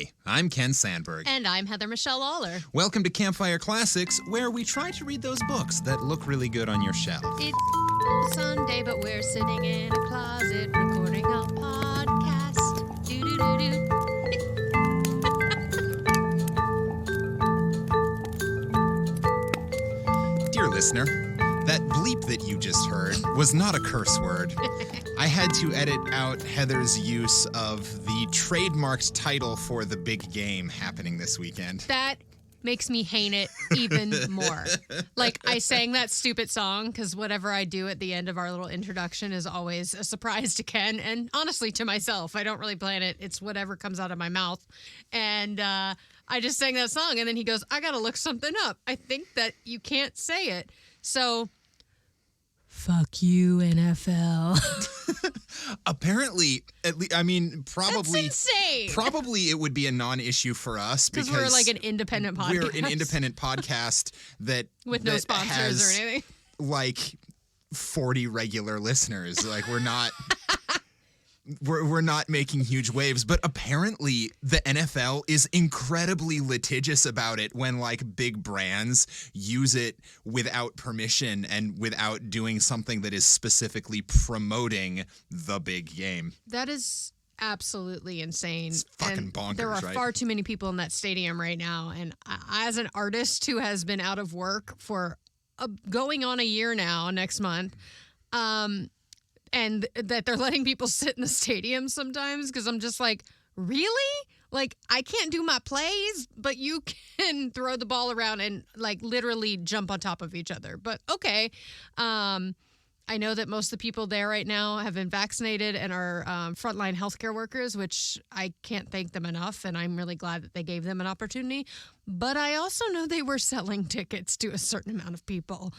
Hi, I'm Ken Sandberg. And I'm Heather Michelle Aller. Welcome to Campfire Classics, where we try to read those books that look really good on your shelf. It's Sunday, but we're sitting in a closet recording a podcast. Do-do-do-do. Dear listener, that bleep that you just heard was not a curse word. I had to edit out Heather's use of the trademarked title for the big game happening this weekend. That makes me hate it even more. Like, I sang that stupid song because whatever I do at the end of our little introduction is always a surprise to Ken and honestly to myself. I don't really plan it. It's whatever comes out of my mouth. And I just sang that song and then he goes, I got to look something up. I think that you can't say it. So, fuck you, NFL. Apparently, probably. That's insane. Probably it would be a non-issue for us because we're like an independent podcast. We're an independent podcast that with no sponsors has, or anything. Like 40 regular listeners. Like we're not. We're not making huge waves, but apparently the NFL is incredibly litigious about it when like big brands use it without permission and without doing something that is specifically promoting the big game. That is absolutely insane. It's fucking bonkers, there are right? far too many people in that stadium right now, and as an artist who has been out of work for going on a year now next month, and that they're letting people sit in the stadium sometimes because I'm just like, really? Like, I can't do my plays, but you can throw the ball around and, like, literally jump on top of each other. But, okay. I know that most of the people there right now have been vaccinated and are frontline healthcare workers, which I can't thank them enough, and I'm really glad that they gave them an opportunity. But I also know they were selling tickets to a certain amount of people.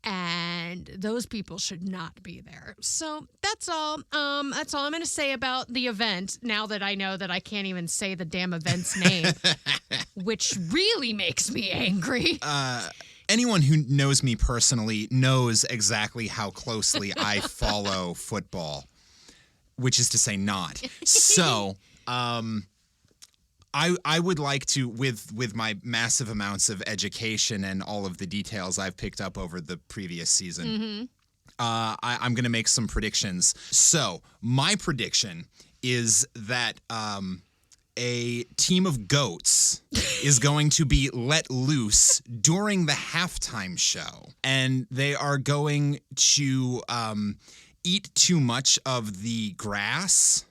And those people should not be there. So that's all. That's all I'm going to say about the event. Now that I know that I can't even say the damn event's name, which really makes me angry. Anyone who knows me personally knows exactly how closely I follow football, which is to say not. So, I would like to, with my massive amounts of education and all of the details I've picked up over the previous season, I'm going to make some predictions. So my prediction is that a team of goats is going to be let loose during the halftime show, and they are going to eat too much of the grass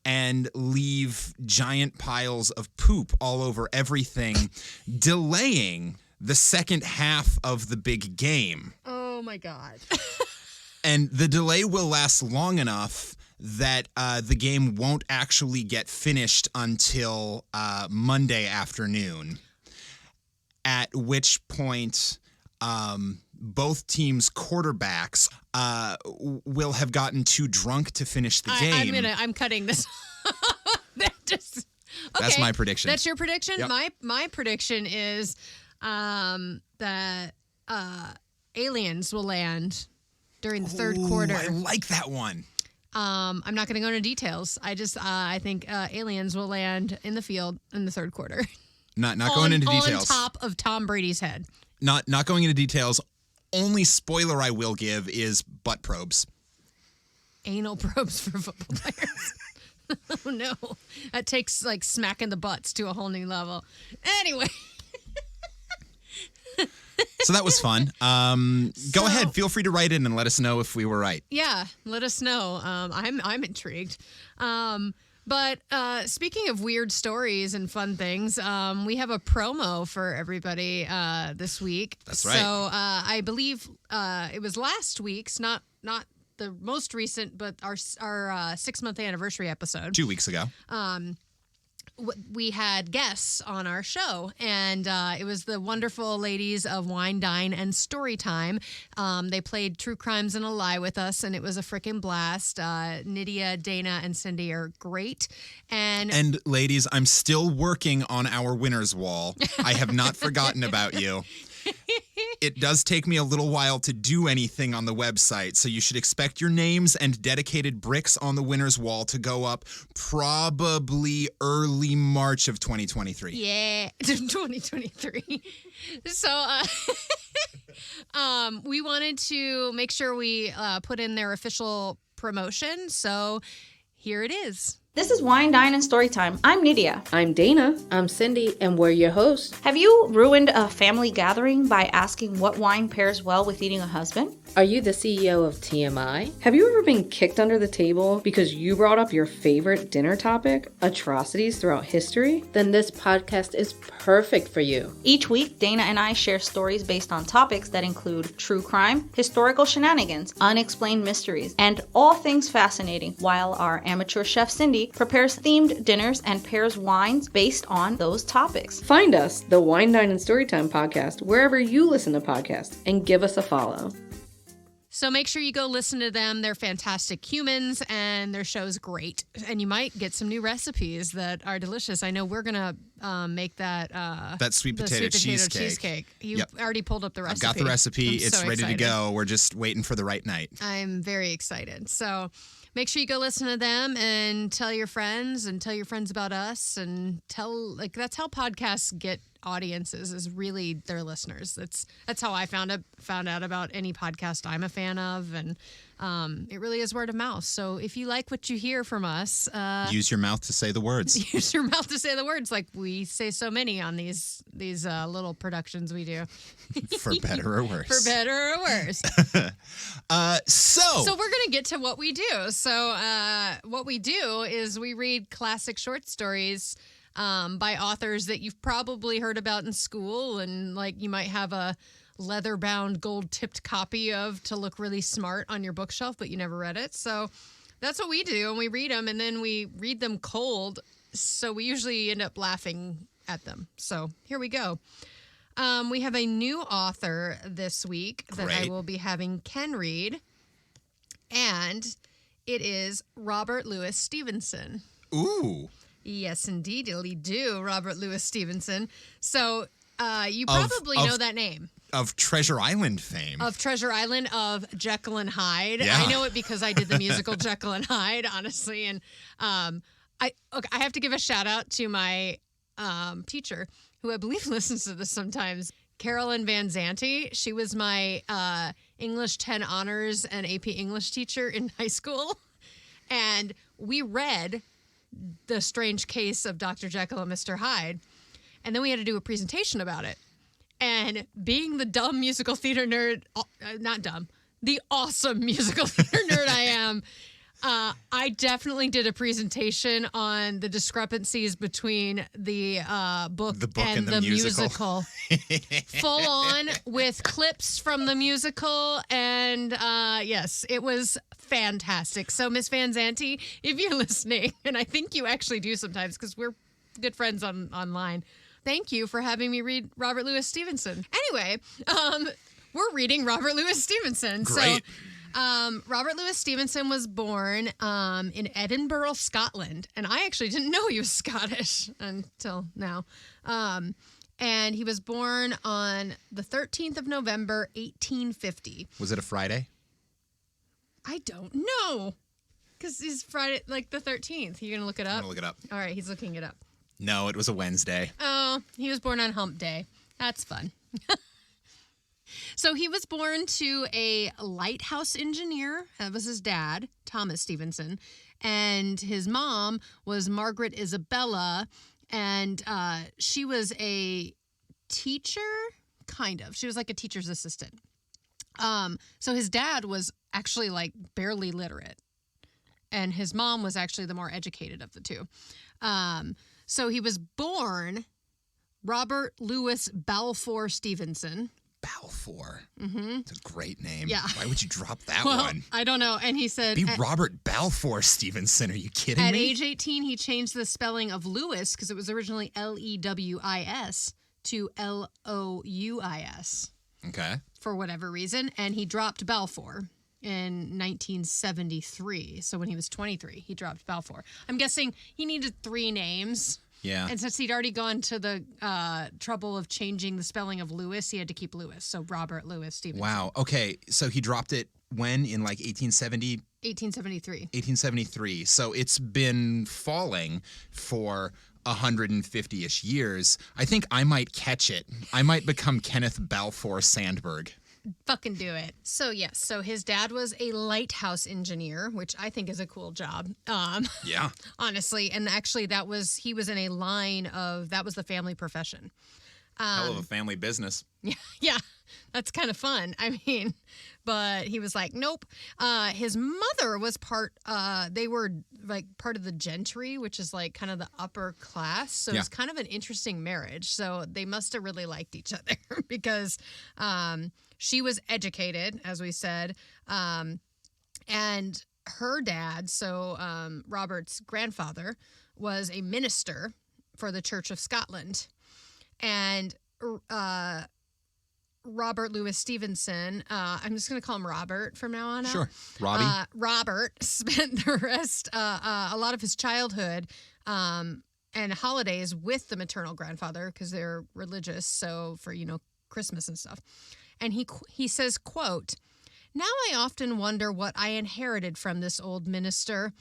and leave giant piles of poop all over everything, delaying the second half of the big game. Oh, my God. And the delay will last long enough that the game won't actually get finished until Monday afternoon, at which point both teams' quarterbacks will have gotten too drunk to finish the game. I'm cutting this. That's my prediction. That's your prediction? Yep. My prediction is that aliens will land during the third quarter. I like that one. I'm not going to go into details. I think aliens will land in the field in the third quarter. Not going into details. On top of Tom Brady's head. Not going into details. Only spoiler I will give is butt probes. Anal probes for football players. Oh, no. That takes, like, smacking the butts to a whole new level. Anyway. So that was fun. Go ahead. Feel free to write in and let us know if we were right. Yeah, let us know. I'm intrigued. But speaking of weird stories and fun things, we have a promo for everybody this week. That's right. So I believe it was last week's, not the most recent, but our 6-month anniversary episode. 2 weeks ago. We had guests on our show, and it was the wonderful ladies of Wine, Dine, and Storytime. They played True Crimes and a Lie with us, and it was a freaking blast. Nydia, Dana, and Cindy are great. And ladies, I'm still working on our winner's wall. I have not forgotten about you. It does take me a little while to do anything on the website, so you should expect your names and dedicated bricks on the winner's wall to go up probably early March of 2023. Yeah, 2023. So we wanted to make sure we put in their official promotion, so here it is. This is Wine, Dine, and Storytime. I'm Nydia. I'm Dana. I'm Cindy, and we're your hosts. Have you ruined a family gathering by asking what wine pairs well with eating a husband? Are you the CEO of TMI? Have you ever been kicked under the table because you brought up your favorite dinner topic, atrocities throughout history? Then this podcast is perfect for you. Each week, Dana and I share stories based on topics that include true crime, historical shenanigans, unexplained mysteries, and all things fascinating, while our amateur chef Cindy prepares themed dinners and pairs wines based on those topics. Find us, the Wine, Dine, and Storytime podcast, wherever you listen to podcasts, and give us a follow. So make sure you go listen to them. They're fantastic humans, and their show's great. And you might get some new recipes that are delicious. I know we're going to make that sweet potato cheesecake. You already pulled up the recipe. I've got the recipe. I'm It's so ready excited. to go. We're just waiting for the right night. I'm very excited. So make sure you go listen to them and tell your friends about us, and that's how podcasts get audiences, is really their listeners. That's how I found out about any podcast I'm a fan of, and it really is word of mouth. So if you like what you hear from us, use your mouth to say the words. use your mouth to say the words, like we say so many on these little productions we do. For better or worse. For better or worse. So we're going to get to what we do. So what we do is we read classic short stories by authors that you've probably heard about in school, and like you might have a leather-bound, gold-tipped copy of to look really smart on your bookshelf, but you never read it. So that's what we do, and we read them, and then we read them cold, so we usually end up laughing at them. So here we go. We have a new author this week that I will be having Ken read, and it is Robert Louis Stevenson. Ooh. Yes, indeedly do, Robert Louis Stevenson. So you probably know that name. Of Treasure Island fame. Of Treasure Island, of Jekyll and Hyde. Yeah. I know it because I did the musical Jekyll and Hyde, honestly. And I have to give a shout out to my teacher, who I believe listens to this sometimes, Carolyn Van Zanti. She was my English 10 honors and AP English teacher in high school. And we read The Strange Case of Dr. Jekyll and Mr. Hyde. And then we had to do a presentation about it. And being the dumb musical theater nerd, not dumb, the awesome musical theater nerd I am, I definitely did a presentation on the discrepancies between the book and the musical. Full on with clips from the musical. And yes, it was fantastic. So Miss Van Zanti, if you're listening, and I think you actually do sometimes because we're good friends online, thank you for having me read Robert Louis Stevenson. Anyway, we're reading Robert Louis Stevenson. Great. So Robert Louis Stevenson was born in Edinburgh, Scotland. And I actually didn't know he was Scottish until now. And he was born on the 13th of November, 1850. Was it a Friday? I don't know. Because it's Friday, like the 13th. You're going to look it up? I'm going to look it up. All right, he's looking it up. No, it was a Wednesday. Oh, he was born on Hump Day. That's fun. So he was born to a lighthouse engineer. That was his dad, Thomas Stevenson. And his mom was Margaret Isabella. And she was a teacher, kind of. She was like a teacher's assistant. So his dad was actually like barely literate. And his mom was actually the more educated of the two. So he was born Robert Louis Balfour Stevenson. Balfour. Mm-hmm. It's a great name. Yeah. Why would you drop that Well, one? I don't know. And he said... Be Robert Balfour Stevenson. Are you kidding At me? age 18, he changed the spelling of Lewis, because it was originally Lewis, to Louis. Okay. For whatever reason. And he dropped Balfour in 1973. So when he was 23, he dropped Balfour. I'm guessing he needed 3 names Yeah. And since he'd already gone to the trouble of changing the spelling of Lewis, he had to keep Lewis. So Robert Louis Stevenson. Wow. Okay. So he dropped it when? In like 1870? 1873. 1873. So it's been falling for 150-ish years. I think I might catch it. I might become Kenneth Balfour Sandberg. Fucking do it. So yes, so his dad was a lighthouse engineer, which I think is a cool job. Yeah. Honestly, and actually he was in a line of that was the family profession. Hell of a family business. Yeah, that's kind of fun. I mean, but he was like, nope. His mother was they were like part of the gentry, which is like kind of the upper class. So it's kind of an interesting marriage. So they must have really liked each other because she was educated, as we said. And her dad, so Robert's grandfather, was a minister for the Church of Scotland. And Robert Louis Stevenson, I'm just going to call him Robert from now on out. Sure. Robbie. Robert spent the rest, a lot of his childhood and holidays with the maternal grandfather because they're religious, so for, Christmas and stuff. And he says, quote, "Now I often wonder what I inherited from this old minister.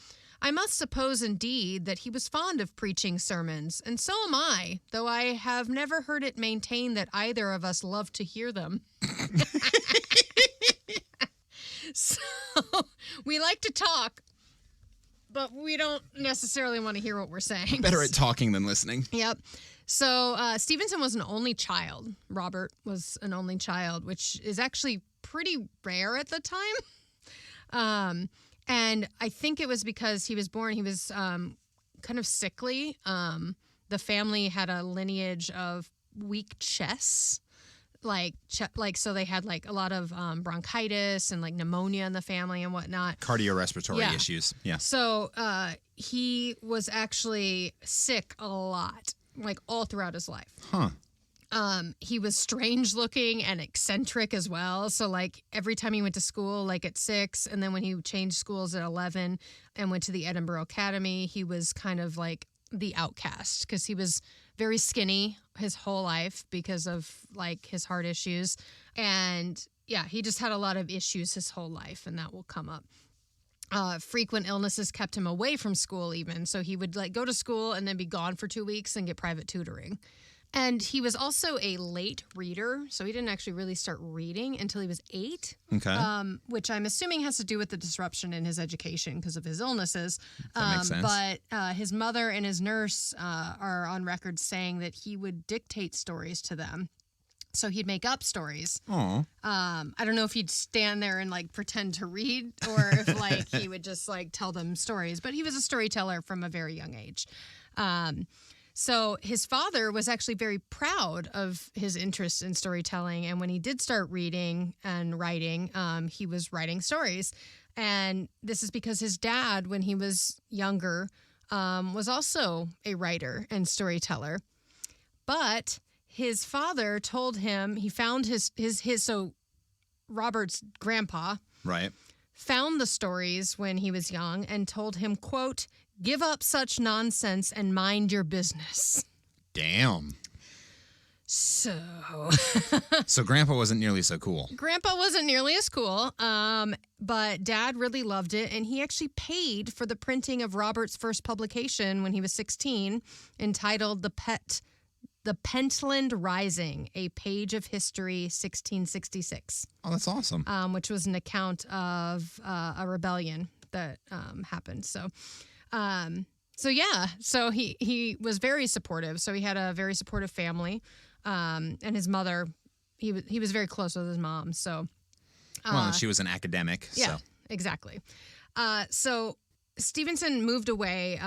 I must suppose, indeed, that he was fond of preaching sermons, and so am I, though I have never heard it maintained that either of us love to hear them." So, we like to talk, but we don't necessarily want to hear what we're saying. Better at talking than listening. Yep. So, Stevenson was an only child. Robert was an only child, which is actually pretty rare at the time. And I think it was because he was kind of sickly. The family had a lineage of weak chests, so they had like a lot of bronchitis and like pneumonia in the family and whatnot. Cardiorespiratory issues. Yeah. So he was actually sick a lot, like all throughout his life. Huh. He was strange looking and eccentric as well. So like every time he went to school, like at 6, and then when he changed schools at 11 and went to the Edinburgh Academy, he was kind of like the outcast because he was very skinny his whole life because of like his heart issues. And yeah, he just had a lot of issues his whole life, and that will come up. Frequent illnesses kept him away from school even. So he would like go to school and then be gone for 2 weeks and get private tutoring. And he was also a late reader, so he didn't actually really start reading until he was 8. Okay. Which I'm assuming has to do with the disruption in his education because of his illnesses. That makes sense. But his mother and his nurse are on record saying that he would dictate stories to them. So he'd make up stories. Aw. I don't know if he'd stand there and like pretend to read or if like he would just like tell them stories. But he was a storyteller from a very young age. So his father was actually very proud of his interest in storytelling. And when he did start reading and writing, he was writing stories. And this is because his dad, when he was younger, was also a writer and storyteller. But his father told him, he found so Robert's grandpa Right. found the stories when he was young and told him, quote, "Give up such nonsense and mind your business." Damn. So So Grandpa wasn't nearly so cool. Grandpa wasn't nearly as cool, but Dad really loved it, and he actually paid for the printing of Robert's first publication when he was 16, entitled The Pentland Rising, A Page of History, 1666. Oh, that's awesome. Which was an account of a rebellion that happened. So he was very supportive. So he had a very supportive family, and his mother, he was very close with his mom. So, and she was an academic. yeah, So. exactly. So Stevenson moved away,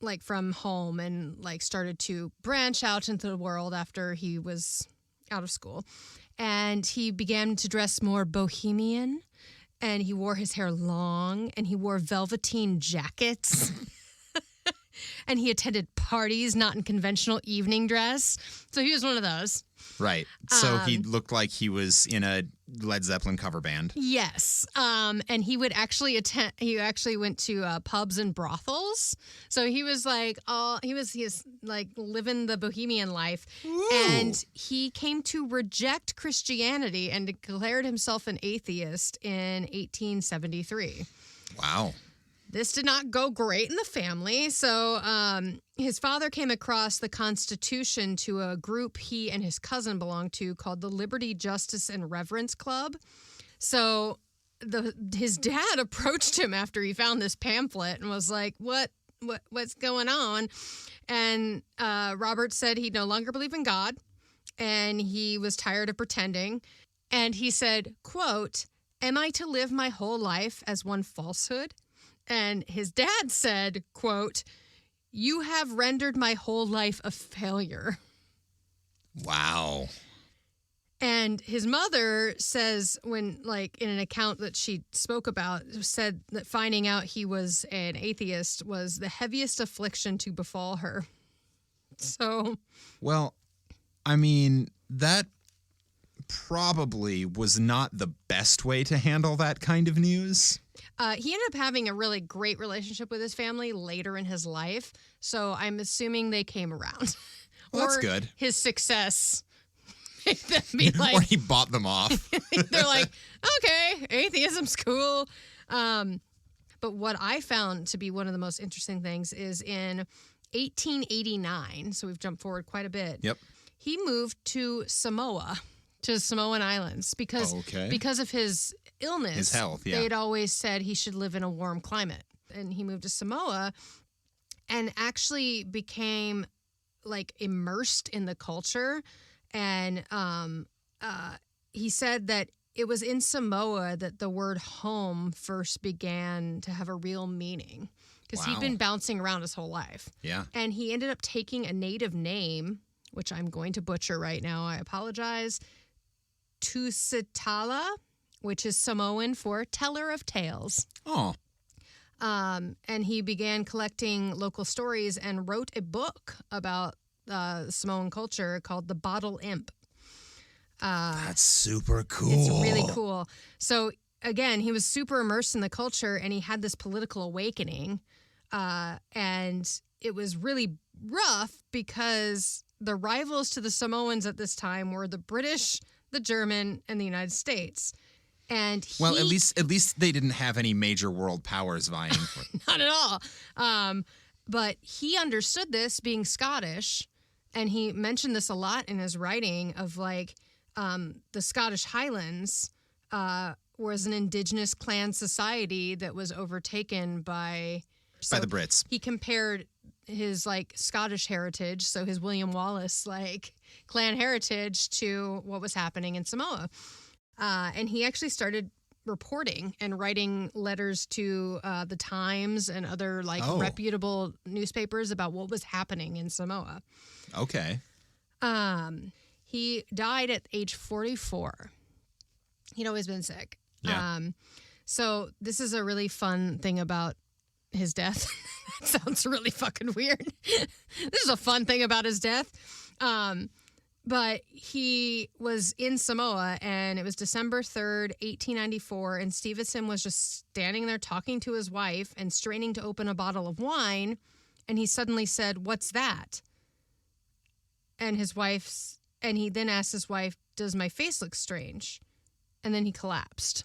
like from home, and like started to branch out into the world after he was out of school, and he began to dress more bohemian. And he wore his hair long, and he wore velveteen jackets. And he attended parties not in conventional evening dress. So he was one of those. Right. So he looked like he was in a Led Zeppelin cover band. Yes. And he would actually he actually went to pubs and brothels. So he was like, he was like living the bohemian life. Ooh. And he came to reject Christianity and declared himself an atheist in 1873. Wow. This did not go great in the family. So his father came across the Constitution to a group he and his cousin belonged to called the Liberty, Justice, and Reverence Club. So his dad approached him after he found this pamphlet and was like, what's going on? And Robert said he no longer believed in God and he was tired of pretending. And he said, quote, "Am I to live my whole life as one falsehood?" And his dad said, quote, "You have rendered my whole life a failure." Wow. And his mother says, when, like, in an account that she spoke about, said that finding out he was an atheist was the heaviest affliction to befall her. So. Well, I mean, that probably was not the best way to handle that kind of news. He ended up having a really great relationship with his family later in his life, so I'm assuming they came around. Well, that's good. His success made them be like... Or he bought them off. They're like, okay, atheism's cool. But what I found to be one of the most interesting things is in 1889, so we've jumped forward quite a bit. Yep. He moved to Samoa, to Samoan Islands, because of his illness. His health, yeah. They'd always said he should live in a warm climate. And he moved to Samoa and actually became like immersed in the culture. And he said that it was in Samoa that the word home first began to have a real meaning. Because he'd been bouncing around his whole life. Yeah. And he ended up taking a native name, which I'm going to butcher right now. I apologize. Tusitala, which is Samoan for teller of tales. Oh. And he began collecting local stories and wrote a book about Samoan culture called The Bottle Imp. That's super cool. It's really cool. So, again, he was super immersed in the culture and he had this political awakening. And it was really rough because the rivals to the Samoans at this time were the British, the German, and the United States. And well, at least they didn't have any major world powers vying for it. Not at all. But he understood this being Scottish, and he mentioned this a lot in his writing of like the Scottish Highlands was an indigenous clan society that was overtaken by the Brits. He compared his like Scottish heritage, so his William Wallace like clan heritage, to what was happening in Samoa. And he actually started reporting and writing letters to the Times and other like reputable newspapers about what was happening in Samoa. Okay. He died at age 44. He'd always been sick. Yeah. So this is a really fun thing about his death. That sounds really fucking weird. This is a fun thing about his death. But he was in Samoa, and it was December 3rd, 1894, and Stevenson was just standing there talking to his wife and straining to open a bottle of wine, and he suddenly said, "What's that?" And he then asked his wife, "Does my face look strange?" And then he collapsed.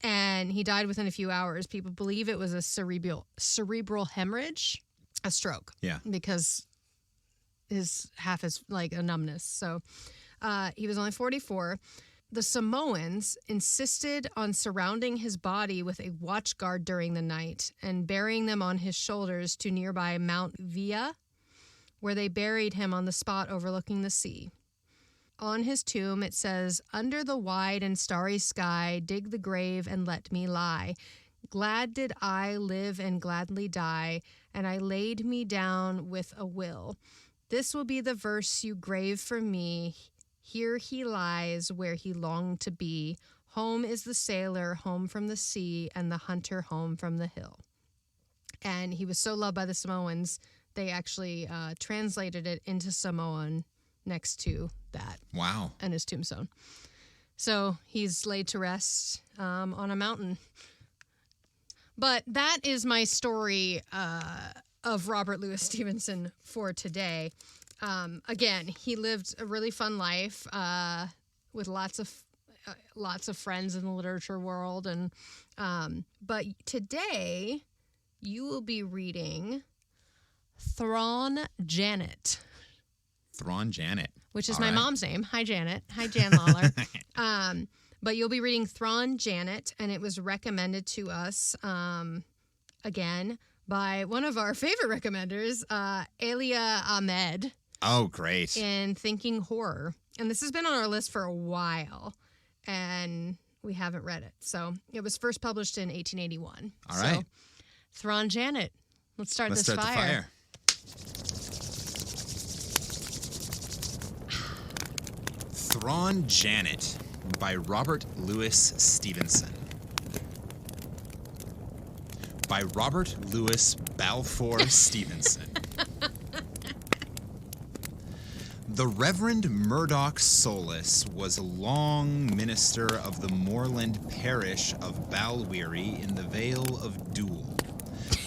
And he died within a few hours. People believe it was a cerebral hemorrhage, a stroke. Yeah. Because his half is like a numbness. So he was only 44. The Samoans insisted on surrounding his body with a watch guard during the night and burying them on his shoulders to nearby Mount Via, where they buried him on the spot overlooking the sea. On his tomb, it says, "Under the wide and starry sky, dig the grave and let me lie. Glad did I live and gladly die, and I laid me down with a will. This will be the verse you grave for me. Here he lies where he longed to be. Home is the sailor home from the sea, and the hunter home from the hill." And he was so loved by the Samoans, they actually translated it into Samoan next to that. Wow. And his tombstone. So he's laid to rest on a mountain. But that is my story of Robert Louis Stevenson for today. Again, he lived a really fun life with lots of friends in the literature world, and but today you will be reading Thrawn Janet. Thrawn Janet. Which is All my right. mom's name. Hi, Janet. Hi, Jan Lawler. But you'll be reading Thrawn Janet, and it was recommended to us, again, by one of our favorite recommenders, Elia Ahmed, Oh, great. in Thinking Horror. And this has been on our list for a while, and we haven't read it. So it was first published in 1881. All right. So, Thrawn Janet. Let's start Let's this start the fire. Thrawn Janet by Robert Louis Stevenson. By Robert Louis Balfour Stevenson. The Reverend Murdoch Solus was a long minister of the moorland parish of Balweary in the Vale of Dool.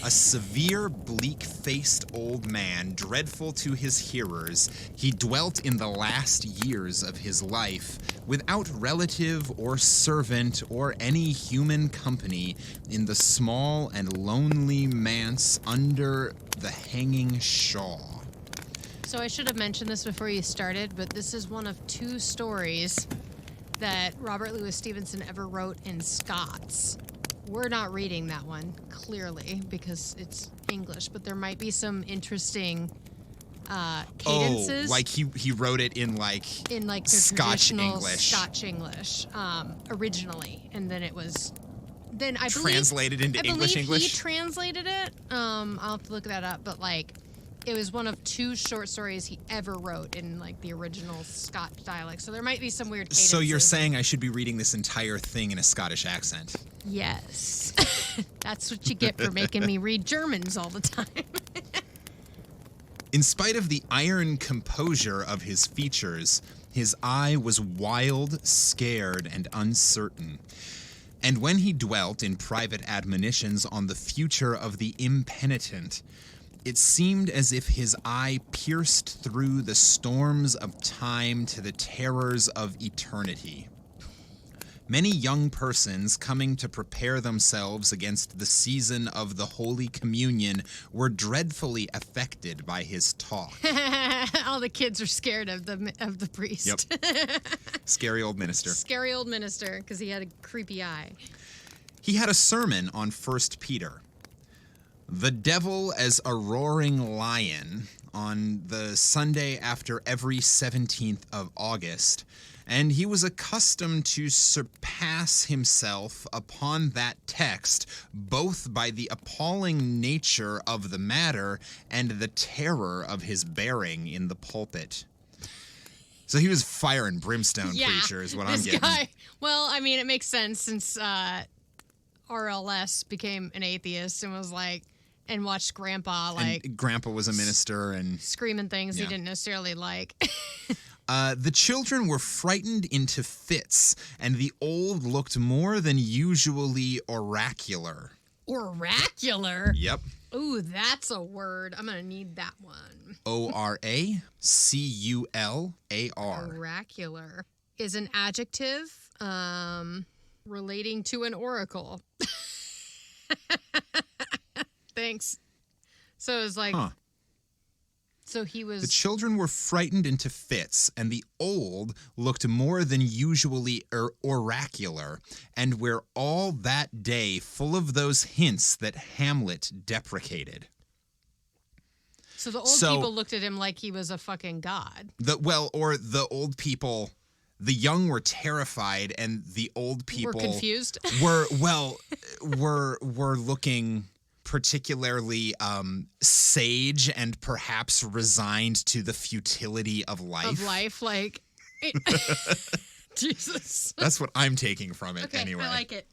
A severe, bleak-faced old man, dreadful to his hearers, he dwelt in the last years of his life, without relative or servant or any human company, in the small and lonely manse under the hanging shaw. So I should have mentioned this before you started, but this is one of two stories that Robert Louis Stevenson ever wrote in Scots. We're not reading that one, clearly, because it's English, but there might be some interesting cadences. Oh, like he wrote it in the Scotch traditional English. Scotch English, originally, and then it was I believe Translated into English. he translated it. I'll have to look that up, but it was one of two short stories he ever wrote in the original Scotch dialect. So there might be some weird cadences. So you're saying I should be reading this entire thing in a Scottish accent? Yes. That's what you get for making me read Germans all the time. In spite of the iron composure of his features, his eye was wild, scared, and uncertain. And when he dwelt in private admonitions on the future of the impenitent, it seemed as if his eye pierced through the storms of time to the terrors of eternity. Many young persons coming to prepare themselves against the season of the Holy Communion were dreadfully affected by his talk. All the kids are scared of the priest. Yep. Scary old minister. Scary old minister, because he had a creepy eye. He had a sermon on 1 Peter. The devil as a roaring lion on the Sunday after every 17th of August, and he was accustomed to surpass himself upon that text, both by the appalling nature of the matter and the terror of his bearing in the pulpit. So he was fire and brimstone preacher is what I'm getting. Well, I mean, it makes sense since RLS became an atheist and was and watched Grandpa And Grandpa was a minister and screaming things he Yeah. didn't necessarily like. The children were frightened into fits, and the old looked more than usually oracular. Oracular? Yep. Ooh, that's a word. I'm going to need that one. Oracular. Oracular is an adjective relating to an oracle. Thanks. So it was Huh. So he was... The children were frightened into fits, and the old looked more than usually oracular, and were all that day full of those hints that Hamlet deprecated. So the old people looked at him like he was a fucking god. The old people, the young were terrified, and the old people Were confused? were looking particularly sage and perhaps resigned to the futility of life. Jesus. That's what I'm taking from it Okay, anyway. I like it.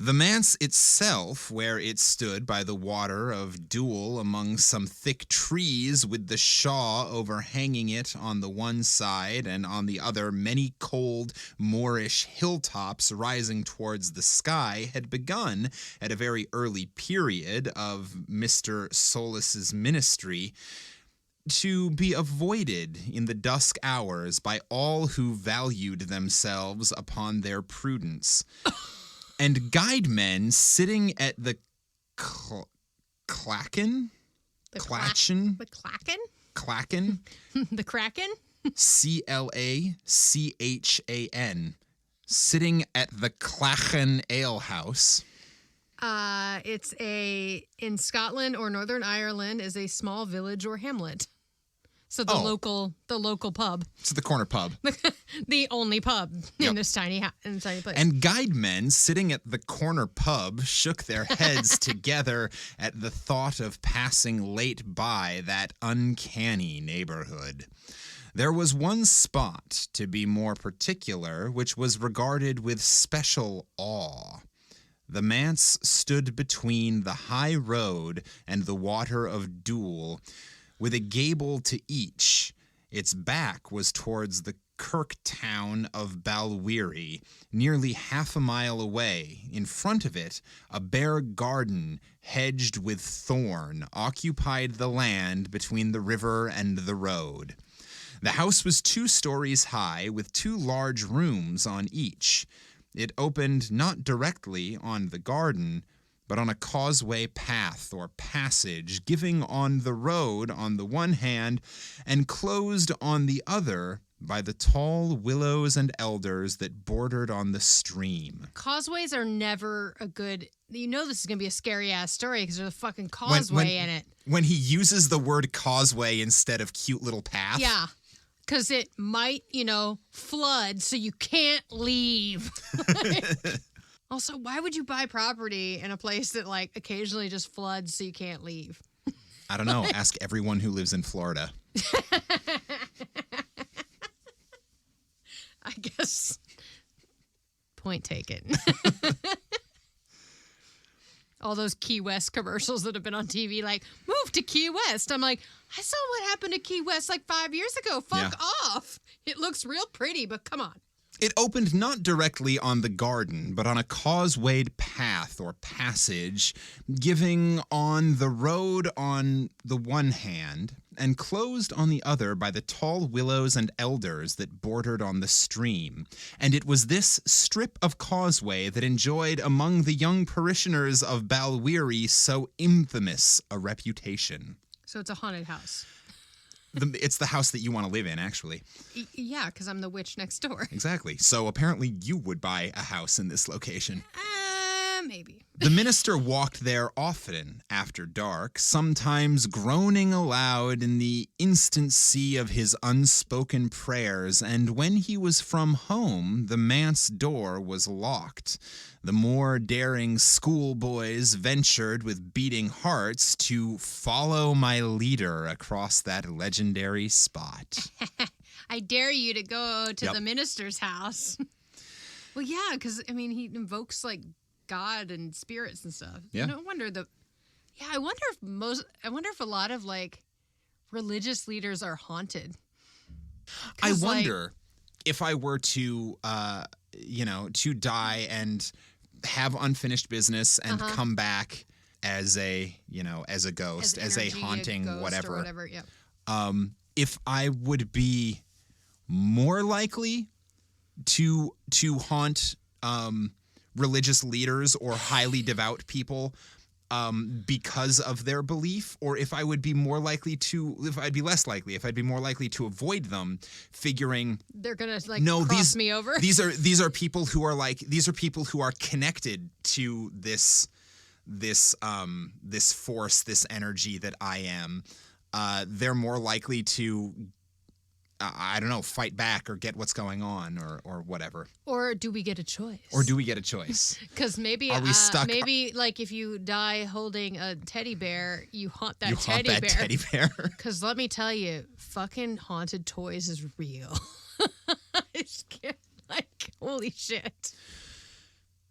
The manse itself, where it stood by the water of Dule among some thick trees with the shaw overhanging it on the one side and on the other many cold moorish hilltops rising towards the sky, had begun at a very early period of Mr. Solis's ministry to be avoided in the dusk hours by all who valued themselves upon their prudence. And guide men sitting at the clackin? The Clatchen? The Clacken? Clackin? The Kraken? Clachan. Sitting at the Clachan Ale House. It's in Scotland or Northern Ireland is a small village or hamlet. So the local pub. It's the corner pub. The only pub Yep. in this tiny place. And guide men sitting at the corner pub shook their heads together at the thought of passing late by that uncanny neighborhood. There was one spot, to be more particular, which was regarded with special awe. The manse stood between the high road and the water of Dule, with a gable to each. Its back was towards the kirk town of Balwearie, nearly half a mile away. In front of it, a bare garden, hedged with thorn, occupied the land between the river and the road. The house was 2 stories high, with 2 large rooms on each. It opened not directly on the garden, but on a causeway path or passage, giving on the road on the one hand, and closed on the other by the tall willows and elders that bordered on the stream. Causeways are never a good... You know this is going to be a scary-ass story because there's a fucking causeway in it. When he uses the word causeway instead of cute little path. Yeah, because it might, flood so you can't leave. Also, why would you buy property in a place that, occasionally just floods so you can't leave? I don't know. Ask everyone who lives in Florida. I guess. Point taken. All those Key West commercials that have been on TV, move to Key West. I'm like, I saw what happened to Key West 5 years ago. Fuck off. It looks real pretty, but come on. It opened not directly on the garden, but on a causewayed path or passage, giving on the road on the one hand, and closed on the other by the tall willows and elders that bordered on the stream. And it was this strip of causeway that enjoyed among the young parishioners of Balwearie so infamous a reputation. So it's a haunted house. It's the house that you want to live in, actually. Yeah, because I'm the witch next door. Exactly. So apparently you would buy a house in this location. Maybe. The minister walked there often after dark, sometimes groaning aloud in the instancy of his unspoken prayers, and when he was from home, the manse door was locked. The more daring schoolboys ventured with beating hearts to follow my leader across that legendary spot. I dare you to go to the minister's house. Well, yeah, because, he invokes, God and spirits and stuff. Yeah. No wonder I wonder if a lot of religious leaders are haunted. I wonder if I were to to die and have unfinished business and come back as a ghost, as a haunting, ghost whatever. Or whatever, yeah. If I would be more likely to haunt religious leaders or highly devout people because of their belief, or if I would be more likely to, if I'd be less likely, if I'd be more likely to avoid them, figuring they're gonna cross me over. These are people who are connected to this force, this energy that I am. They're more likely to fight back or get what's going on or whatever. Or do we get a choice? Because maybe are we stuck? Maybe if you die holding a teddy bear, you haunt that teddy bear. Because let me tell you, fucking haunted toys is real. I just can't, holy shit.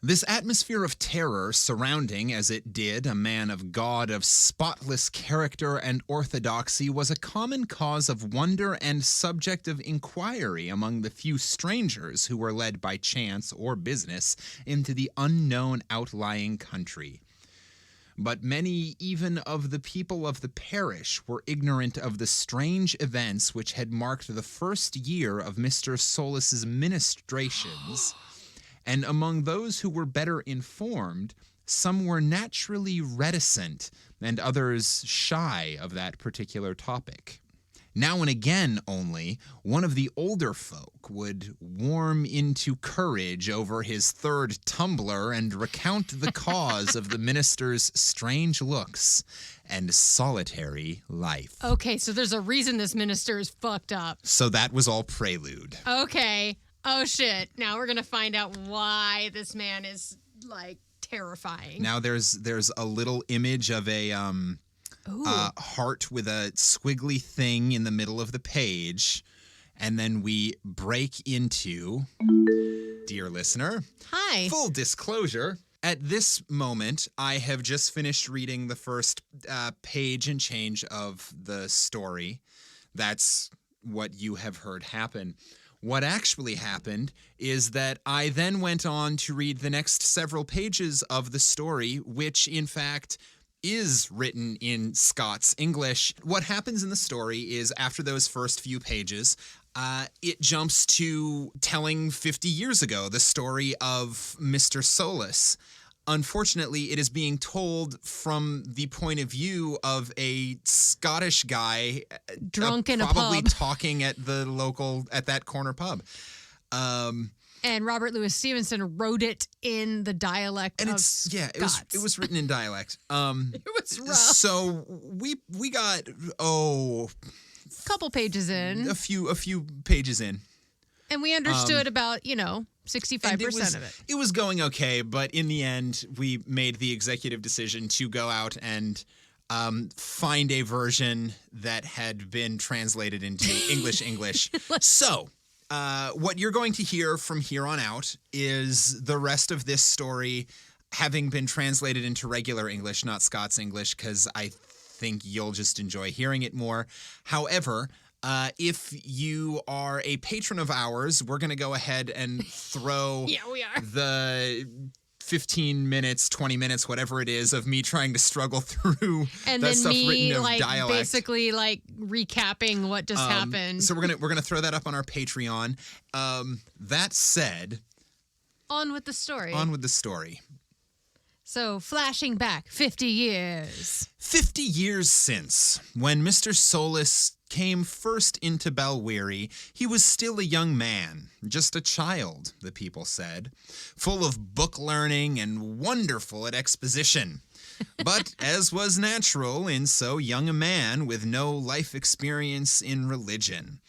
This atmosphere of terror surrounding, as it did, a man of God of spotless character and orthodoxy was a common cause of wonder and subject of inquiry among the few strangers who were led by chance or business into the unknown outlying country. But many even of the people of the parish were ignorant of the strange events which had marked the first year of Mr. Solis's ministrations. And among those who were better informed, some were naturally reticent and others shy of that particular topic. Now and again only, one of the older folk would warm into courage over his third tumbler and recount the cause of the minister's strange looks and solitary life. Okay, so there's a reason this minister is fucked up. So that was all prelude. Okay. Oh, shit. Now we're going to find out why this man is, like, terrifying. Now there's a little image of a heart with a squiggly thing in the middle of the page. And then we break into, dear listener, Hi. full disclosure. At this moment, I have just finished reading the first page and change of the story. That's what you have heard happen. What actually happened is that I then went on to read the next several pages of the story, which in fact is written in Scots English. What happens in the story is after those first few pages, it jumps to telling 50 years ago the story of Mr. Solis. Unfortunately, it is being told from the point of view of a Scottish guy Drunk in a probably pub. talking at that corner pub. And Robert Louis Stevenson wrote it in the dialect And of it's Scots. it was written in dialect. It was rough. So we got Couple pages in, a few pages in. and we understood about 65% And of it. It was going okay, but in the end, we made the executive decision to go out and find a version that had been translated into English. So, what you're going to hear from here on out is the rest of this story having been translated into regular English, not Scots English, because I think you'll just enjoy hearing it more. However, if you are a patron of ours, we're going to go ahead and throw Yeah, we are. the 15 minutes, 20 minutes, whatever it is, of me trying to struggle through And that then stuff me, written of like, dialect. basically, like, recapping what just happened. So we're gonna throw that up on our Patreon. That said, On with the story. on with the story. So, flashing back 50 years. 50 years since, when Mr. Solis came first into Balwearie, he was still a young man, just a child, the people said, full of book learning and wonderful at exposition. But, as was natural in so young a man with no life experience in religion,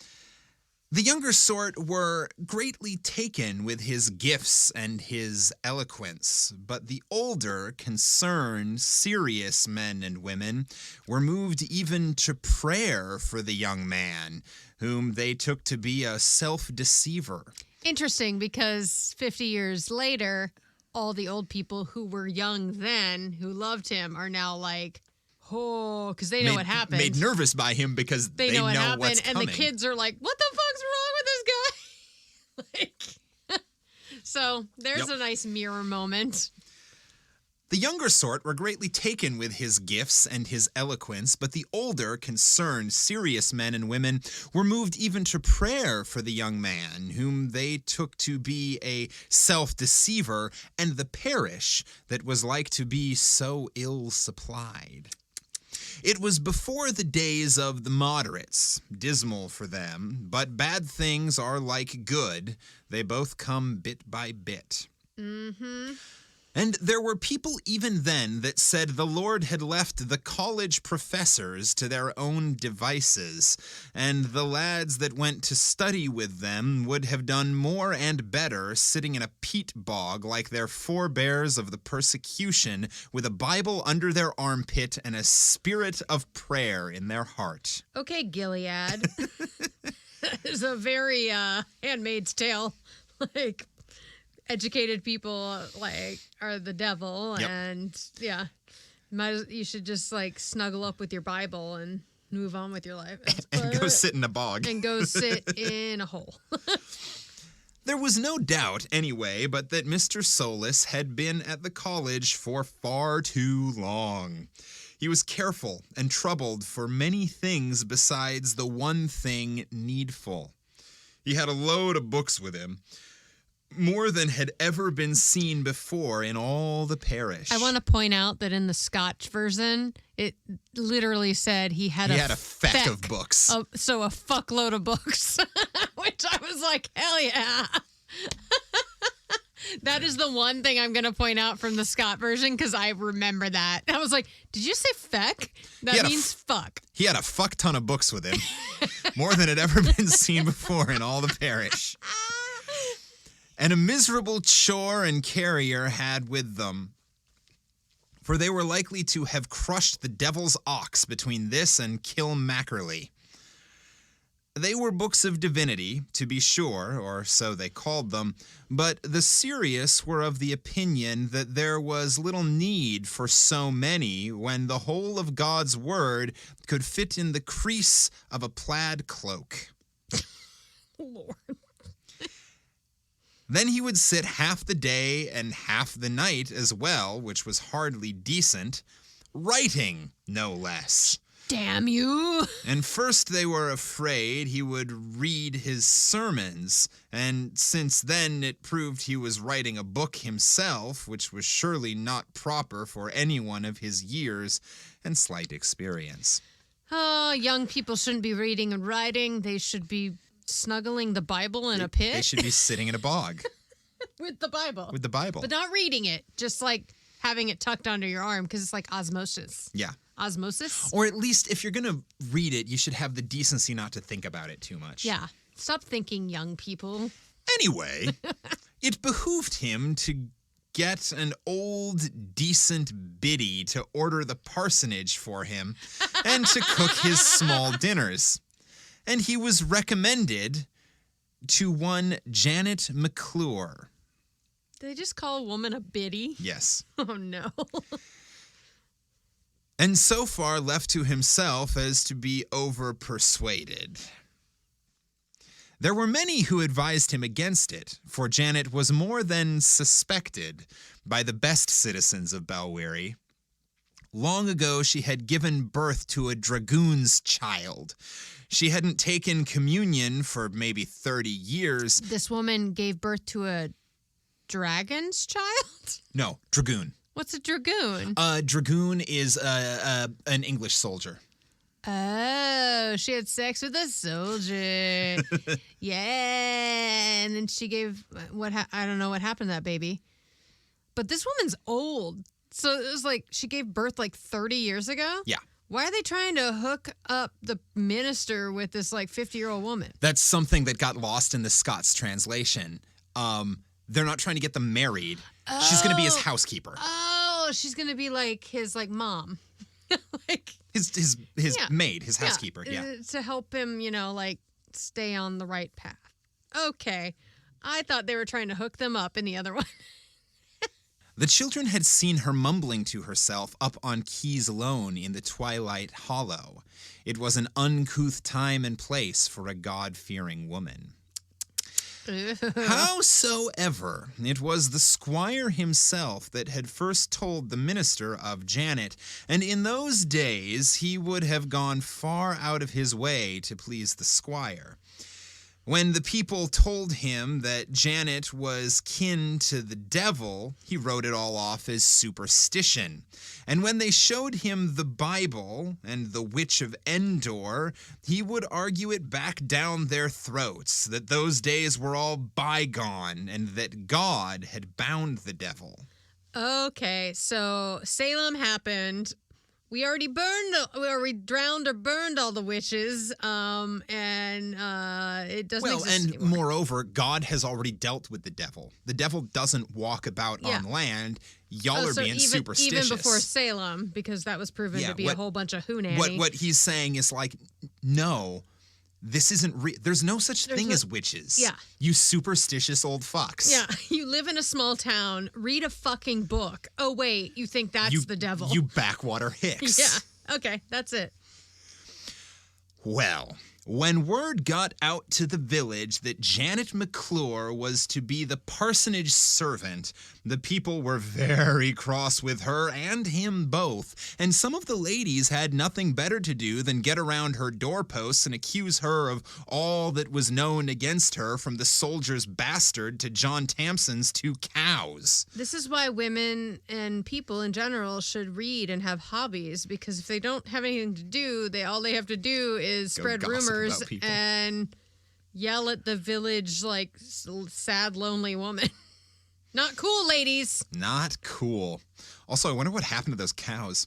the younger sort were greatly taken with his gifts and his eloquence, but the older, concerned, serious men and women were moved even to prayer for the young man, whom they took to be a self-deceiver. Interesting, because 50 years later, all the old people who were young then, who loved him, are now like, oh, because they know what happened. Made nervous by him because they know what happened, what's and coming. the kids are like, what the fuck's wrong with this guy? Like, so there's Yep. a nice mirror moment. The younger sort were greatly taken with his gifts and his eloquence, but the older, concerned, serious men and women were moved even to prayer for the young man, whom they took to be a self-deceiver, and the parish that was like to be so ill-supplied. It was before the days of the moderates, dismal for them, but bad things are like good. They both come bit by bit. Mm-hmm. And there were people even then that said the Lord had left the college professors to their own devices, and the lads that went to study with them would have done more and better sitting in a peat bog like their forebears of the persecution, with a Bible under their armpit and a spirit of prayer in their heart. Okay, Gilead. It's a very Handmaid's Tale, like, educated people like are the devil, Yep. and yeah, you should just like snuggle up with your Bible and move on with your life And go sit in a bog. and go sit in a hole. There was no doubt, anyway, but that Mr. Solus had been at the college for far too long. He was careful and troubled for many things besides the one thing needful. He had a load of books with him, more than had ever been seen before in all the parish. I want to point out that in the Scotch version, it literally said he had a feck of books. So a fuckload of books, which I was like, hell yeah. That is the one thing I'm going to point out from the Scott version because I remember that. I was like, did you say feck? That means fuck. He had a fuck ton of books with him, more than had ever been seen before in all the parish. And a miserable chore and carrier had with them, for they were likely to have crushed the devil's ox between this and Kilmackerley. They were books of divinity, to be sure, or so they called them, but the serious were of the opinion that there was little need for so many when the whole of God's word could fit in the crease of a plaid cloak. Lord. Then he would sit half the day and half the night as well, which was hardly decent, writing, no less. Damn you. And first they were afraid he would read his sermons, and since then it proved he was writing a book himself, which was surely not proper for anyone of his years and slight experience. Oh, young people shouldn't be reading and writing. They should be snuggling the Bible in a pit. They should be sitting in a bog. With the Bible. With the Bible. But not reading it, just like having it tucked under your arm because it's like osmosis. Yeah. Osmosis? Or at least if you're going to read it, you should have the decency not to think about it too much. Yeah. Stop thinking, young people. Anyway, it behooved him to get an old, decent biddy to order the parsonage for him and to cook his small dinners. And he was recommended to one Janet McClure. Did they just call a woman a biddy? Yes. Oh, no. And so far left to himself as to be over-persuaded. There were many who advised him against it, for Janet was more than suspected by the best citizens of Balwearie. Long ago, she had given birth to a dragoon's child. She hadn't taken communion for maybe 30 years. This woman gave birth to a dragon's child? No, dragoon. What's a dragoon? Dragoon is an English soldier. Oh, she had sex with a soldier. Yeah. And then she gave I don't know what happened to that baby. But this woman's old. So it was like she gave birth like 30 years ago? Yeah. Why are they trying to hook up the minister with this like 50-year-old woman? That's something that got lost in the Scots translation. They're not trying to get them married. She's going to be his housekeeper. Oh, she's going to be like his like mom. Like His maid, his housekeeper. Yeah. To help him, like stay on the right path. Okay. I thought they were trying to hook them up in the other one. The children had seen her mumbling to herself up on Keys Lone in the twilight hollow. It was an uncouth time and place for a God-fearing woman. Howsoever, it was the squire himself that had first told the minister of Janet, and in those days he would have gone far out of his way to please the squire. When the people told him that Janet was kin to the devil, he wrote it all off as superstition. And when they showed him the Bible and the Witch of Endor, he would argue it back down their throats, that those days were all bygone and that God had bound the devil. Okay, so Salem happened. We already drowned or burned all the witches, and it doesn't exist anymore. Moreover, God has already dealt with the devil. The devil doesn't walk about on land. Y'all are being superstitious. Even before Salem, because that was proven to be a whole bunch of hoonanny. What he's saying is like, no, this isn't real. There's no such thing as witches. Yeah. You superstitious old fucks. Yeah, you live in a small town, read a fucking book. Oh, wait, you think that's the devil. You backwater hicks. Yeah, okay, that's it. Well, when word got out to the village that Janet McClure was to be the parsonage servant, the people were very cross with her and him both, and some of the ladies had nothing better to do than get around her doorposts and accuse her of all that was known against her, from the soldier's bastard to John Tamson's 2 cows. This is why women and people in general should read and have hobbies, because if they don't have anything to do, all they have to do is spread gossip rumors about people. and yell at the village like sad, lonely woman. Not cool, ladies. Not cool. Also, I wonder what happened to those cows.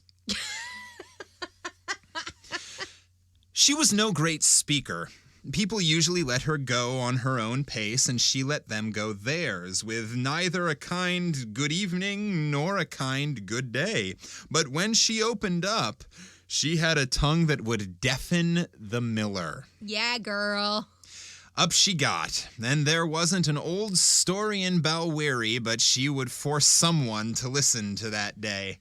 She was no great speaker. People usually let her go on her own pace, and she let them go theirs, with neither a kind good evening nor a kind good day. But when she opened up, she had a tongue that would deafen the miller. Yeah, girl. Up she got, and there wasn't an old story in Balwearie but she would force someone to listen to that day.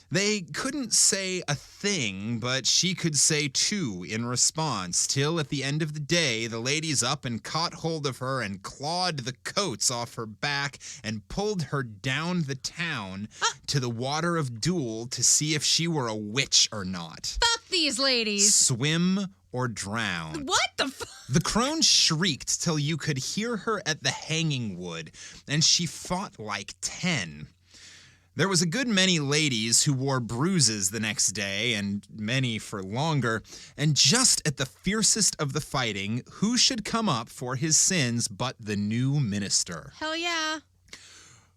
They couldn't say a thing, but she could say 2 in response, till at the end of the day the ladies up and caught hold of her and clawed the coats off her back and pulled her down the town to the Water of Dool to see if she were a witch or not. Fuck these ladies. Swim or drown. What the fuck? The crone shrieked till you could hear her at the hanging wood, and she fought like 10. There was a good many ladies who wore bruises the next day, and many for longer, and just at the fiercest of the fighting, who should come up for his sins but the new minister? Hell yeah.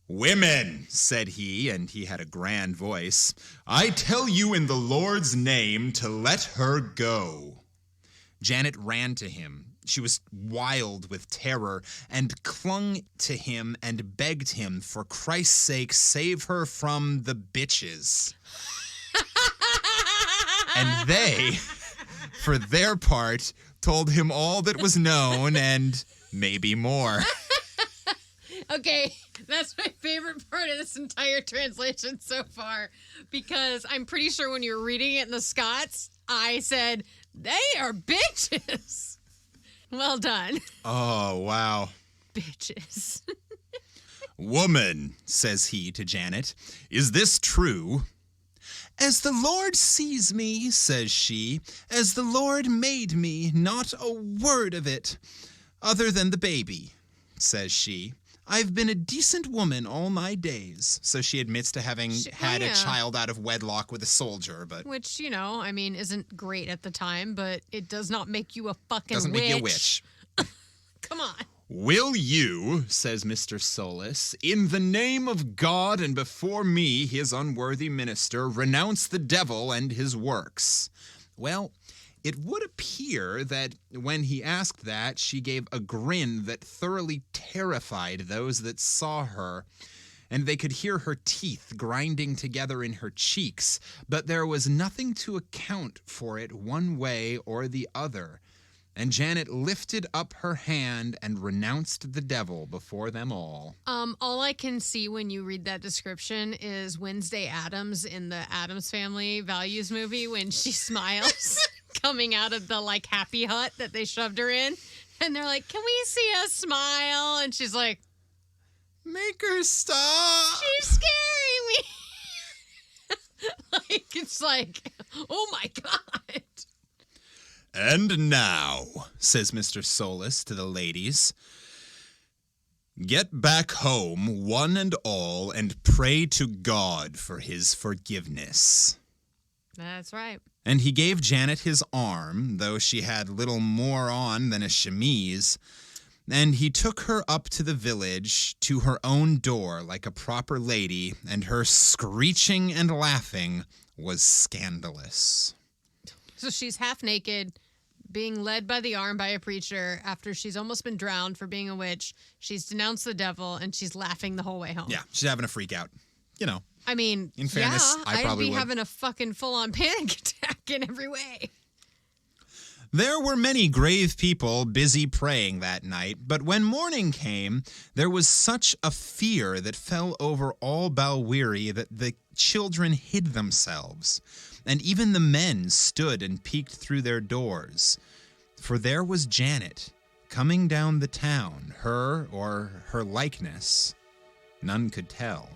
"Women," said he, and he had a grand voice, "I tell you in the Lord's name to let her go." Janet ran to him. She was wild with terror and clung to him and begged him, for Christ's sake, save her from the bitches. And they, for their part, told him all that was known and maybe more. Okay, that's my favorite part of this entire translation so far, because I'm pretty sure when you were reading it in the Scots, I said, they are bitches. Well done. Oh, wow. Bitches. "Woman," says he to Janet, "is this true?" "As the Lord sees me," says she, "as the Lord made me, not a word of it. Other than the baby," says she. "I've been a decent woman all my days." So she admits to having had a child out of wedlock with a soldier, but Which, I mean, isn't great at the time, but it does not make you a fucking doesn't make you a witch. Come on. "Will you," says Mr. Solus, "in the name of God and before me, his unworthy minister, renounce the devil and his works?" Well, it would appear that when he asked that, she gave a grin that thoroughly terrified those that saw her, and they could hear her teeth grinding together in her cheeks, but there was nothing to account for it one way or the other. And Janet lifted up her hand and renounced the devil before them all. All I can see when you read that description is Wednesday Addams in the Addams Family Values movie when she smiles coming out of the happy hut that they shoved her in. And they're like, "Can we see a smile?" And she's like, "Make her stop. "She's scaring me." It's like, oh my God. And now," says Mr. Solus to the ladies, "get back home, one and all, and pray to God for his forgiveness." That's right. And he gave Janet his arm, though she had little more on than a chemise, and he took her up to the village, to her own door like a proper lady, and her screeching and laughing was scandalous. So she's half naked, being led by the arm by a preacher after she's almost been drowned for being a witch. She's denounced the devil, and she's laughing the whole way home. Yeah, she's having a freak out. I mean, in fairness, yeah, I probably I'd be would. having a fucking full-on panic attack in every way. There were many grave people busy praying that night, but when morning came, there was such a fear that fell over all Balwearie that the children hid themselves, and even the men stood and peeked through their doors. For there was Janet, coming down the town, her or her likeness, none could tell,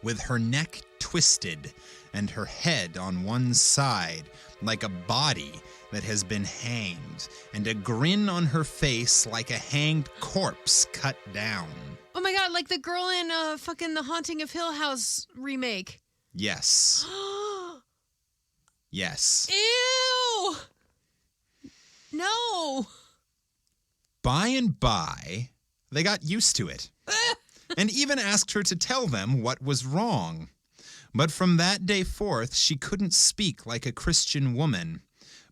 with her neck twisted and her head on one side, like a body that has been hanged, and a grin on her face like a hanged corpse cut down. Oh my god, like the girl in fucking The Haunting of Hill House remake. Yes. Yes. Ew! No! By and by, they got used to it, and even asked her to tell them what was wrong. But from that day forth, she couldn't speak like a Christian woman,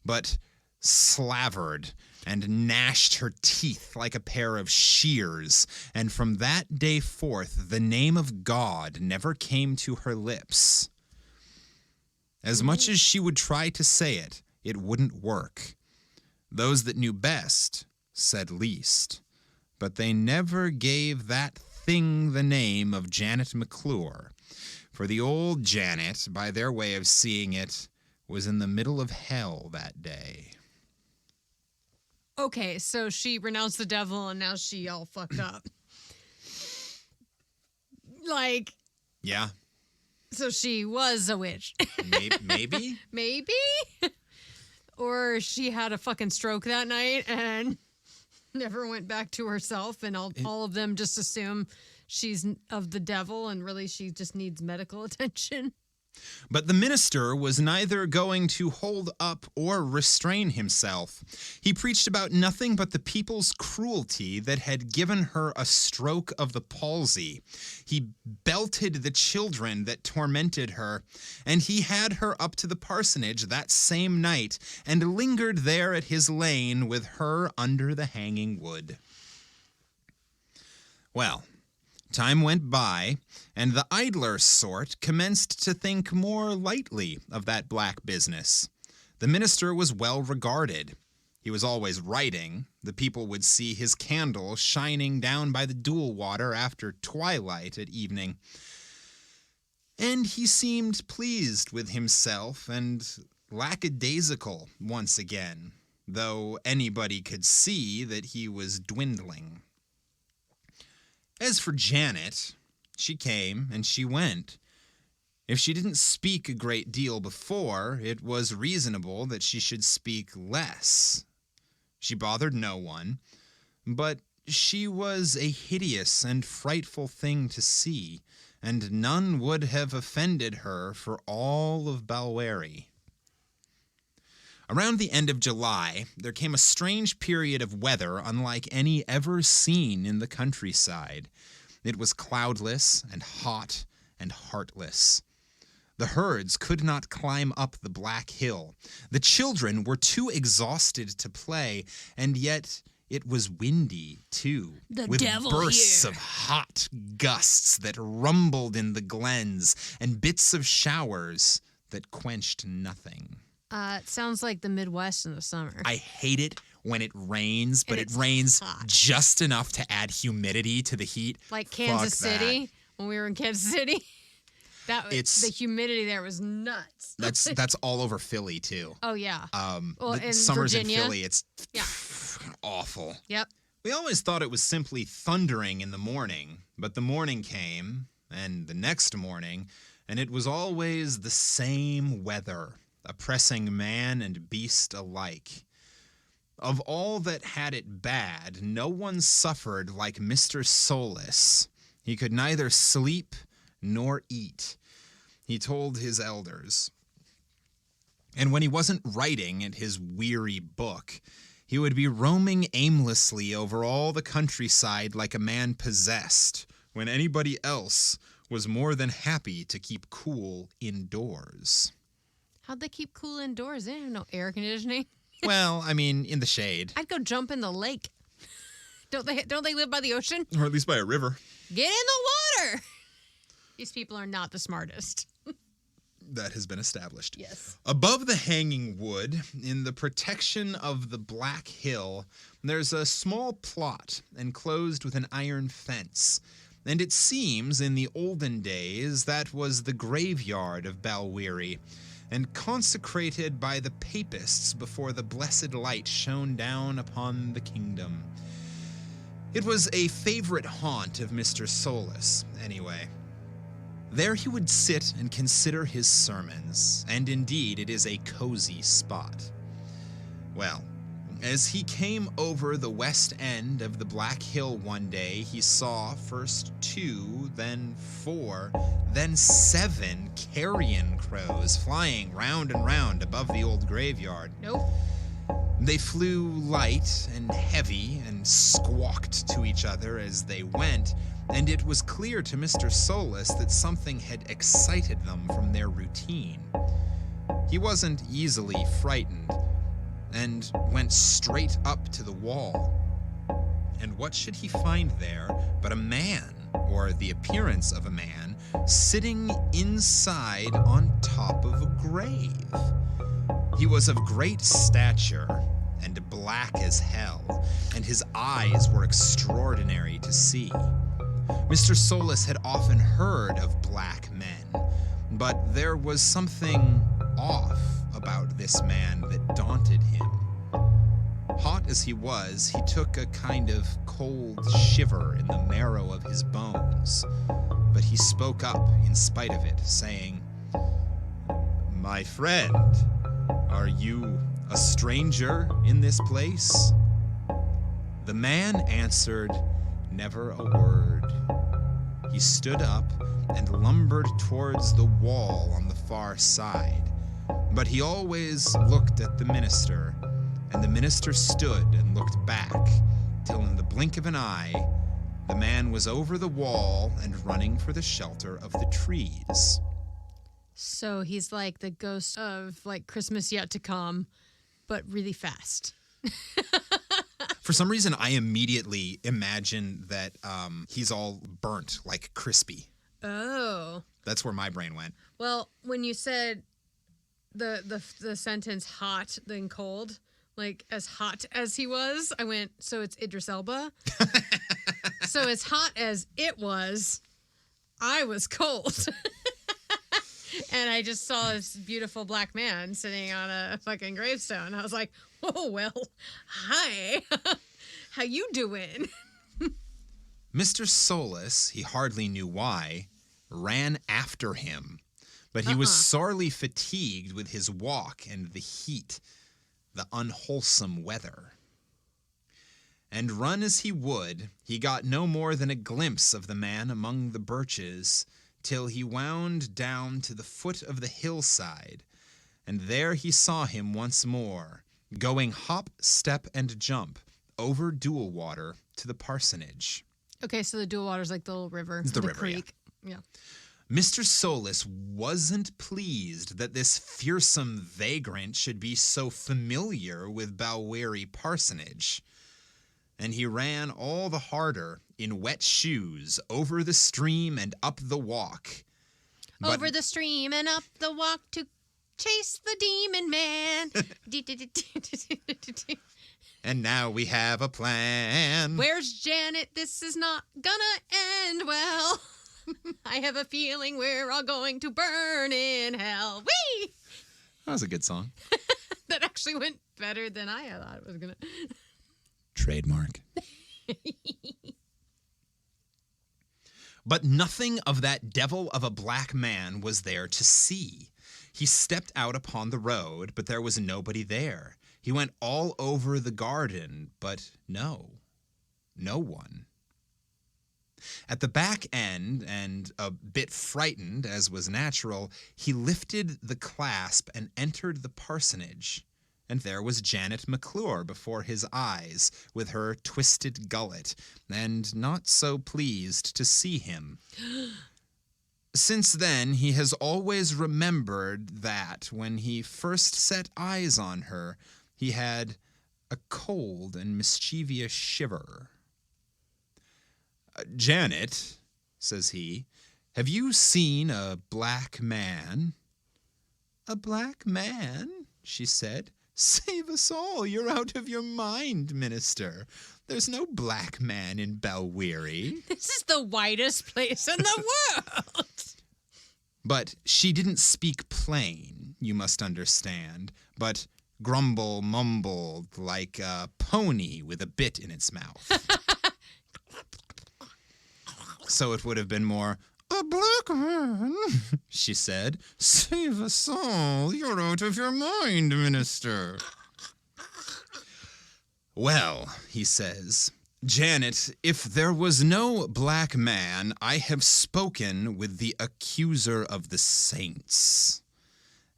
but slavered and gnashed her teeth like a pair of shears. And from that day forth, the name of God never came to her lips. As much as she would try to say it, it wouldn't work. Those that knew best said least, but they never gave that thing the name of Janet McClure. For the old Janet, by their way of seeing it, was in the middle of hell that day. Okay, so she renounced the devil and now she all fucked up. Like, Yeah, so she was a witch. maybe? Maybe? Or she had a fucking stroke that night and never went back to herself, and all of them just assume she's of the devil and really she just needs medical attention. But the minister was neither going to hold up or restrain himself. He preached about nothing but the people's cruelty that had given her a stroke of the palsy. He belted the children that tormented her, and he had her up to the parsonage that same night and lingered there at his lane with her under the hanging wood. Well, time went by, and the idler sort commenced to think more lightly of that black business. The minister was well regarded. He was always writing. The people would see his candle shining down by the dual water after twilight at evening. And he seemed pleased with himself and lackadaisical once again, though anybody could see that he was dwindling. As for Janet, she came and she went. If she didn't speak a great deal before, it was reasonable that she should speak less. She bothered no one, but she was a hideous and frightful thing to see, and none would have offended her for all of Balwearie. Around the end of July, there came a strange period of weather unlike any ever seen in the countryside. It was cloudless and hot and heartless. The herds could not climb up the black hill. The children were too exhausted to play, and yet it was windy, too, with bursts of hot gusts that rumbled in the glens and bits of showers that quenched nothing. It sounds like the Midwest in the summer. I hate it when it rains, but it it's rains hot. just enough to add humidity to the heat. Like Kansas Fuck that. City, when we were in Kansas City. It's- the humidity there was nuts. That's all over Philly, too. Oh, yeah. Well, The in summers Virginia. in Philly, it's Yeah. awful. Yep. We always thought it was simply thundering in the morning, but the morning came, and the next morning, and it was always the same weather, oppressing man and beast alike. Of all that had it bad, no one suffered like Mr. Solus. He could neither sleep nor eat, he told his elders. And when he wasn't writing at his weary book, he would be roaming aimlessly over all the countryside like a man possessed, when anybody else was more than happy to keep cool indoors. How'd they keep cool indoors? They didn't have no air conditioning. Well, I mean, in the shade. I'd go jump in the lake. Don't they live by the ocean? Or at least by a river. Get in the water. These people are not the smartest. That has been established. Yes. Above the hanging wood, in the protection of the Black Hill, there's a small plot enclosed with an iron fence. And it seems in the olden days that was the graveyard of Balweary, and consecrated by the papists before the blessed light shone down upon the kingdom. It was a favorite haunt of Mr. Solus, anyway. There he would sit and consider his sermons, and indeed it is a cozy spot. Well, as he came over the west end of the Black Hill one day, he saw first 2, then 4, then 7 carrion crows flying round and round above the old graveyard. Nope. They flew light and heavy and squawked to each other as they went, and it was clear to Mr. Solus that something had excited them from their routine. He wasn't easily frightened, and went straight up to the wall. And what should he find there but a man, or the appearance of a man, sitting inside on top of a grave? He was of great stature and black as hell, and his eyes were extraordinary to see. Mr. Solus had often heard of black men, but there was something off about this man that daunted him. Hot as he was, he took a kind of cold shiver in the marrow of his bones, but he spoke up in spite of it, saying, "My friend, are you a stranger in this place?" The man answered never a word. He stood up and lumbered towards the wall on the far side, but he always looked at the minister, and the minister stood and looked back, till in the blink of an eye, the man was over the wall and running for the shelter of the trees. So he's like the ghost of like Christmas yet to come, but really fast. For some reason, I immediately imagine that he's all burnt, like crispy. Oh. That's where my brain went. Well, when you said the sentence hot then cold, like as hot as he was, I went, so it's Idris Elba. So as hot as it was, I was cold. And I just saw this beautiful black man sitting on a fucking gravestone. I was like, oh, well, hi. How you doing? Mr. Solus, he hardly knew why, ran after him. But he was sorely fatigued with his walk and the heat, the unwholesome weather. And run as he would, he got no more than a glimpse of the man among the birches, till he wound down to the foot of the hillside, and there he saw him once more, going hop, step, and jump over Dual Water to the parsonage. Okay, so the Dual Water's like the little river. It's the river, creek. Yeah. Mr. Solus wasn't pleased that this fearsome vagrant should be so familiar with Balweary parsonage, and he ran all the harder in wet shoes over the stream and up the walk. Over the stream and up the walk to chase the demon man. And now we have a plan. Where's Janet? This is not gonna end well. I have a feeling we're all going to burn in hell. Whee! That was a good song. That actually went better than I thought it was gonna. Trademark. But nothing of that devil of a black man was there to see. He stepped out upon the road, but there was nobody there. He went all over the garden, but no one. At the back end, and a bit frightened, as was natural, he lifted the clasp and entered the parsonage. And there was Janet McClure before his eyes, with her twisted gullet, and not so pleased to see him. Since then, he has always remembered that when he first set eyes on her, he had a cold and mischievous shiver. "Janet," says he, "have you seen a black man?" A black man, she said. Save us all. You're out of your mind, minister. There's no black man in Balwearie. This is the whitest place in the world. But she didn't speak plain, you must understand, but mumbled like a pony with a bit in its mouth. So it would have been more, a black man, she said. Save us all. You're out of your mind, minister. Well, he says, Janet, if there was no black man, I have spoken with the accuser of the saints.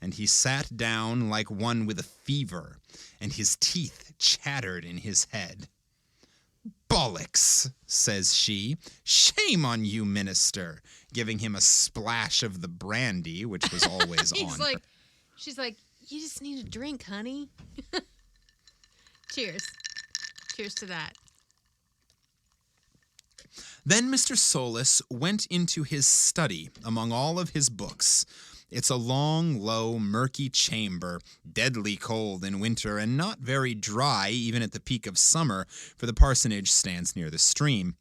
And he sat down like one with a fever, and his teeth chattered in his head. Bollocks, says she. Shame on you, minister, giving him a splash of the brandy, which was always on her. She's like, you just need a drink, honey. Cheers. Cheers to that. Then Mr. Solus went into his study among all of his books. It's a long, low, murky chamber, deadly cold in winter and not very dry even at the peak of summer, for the parsonage stands near the stream.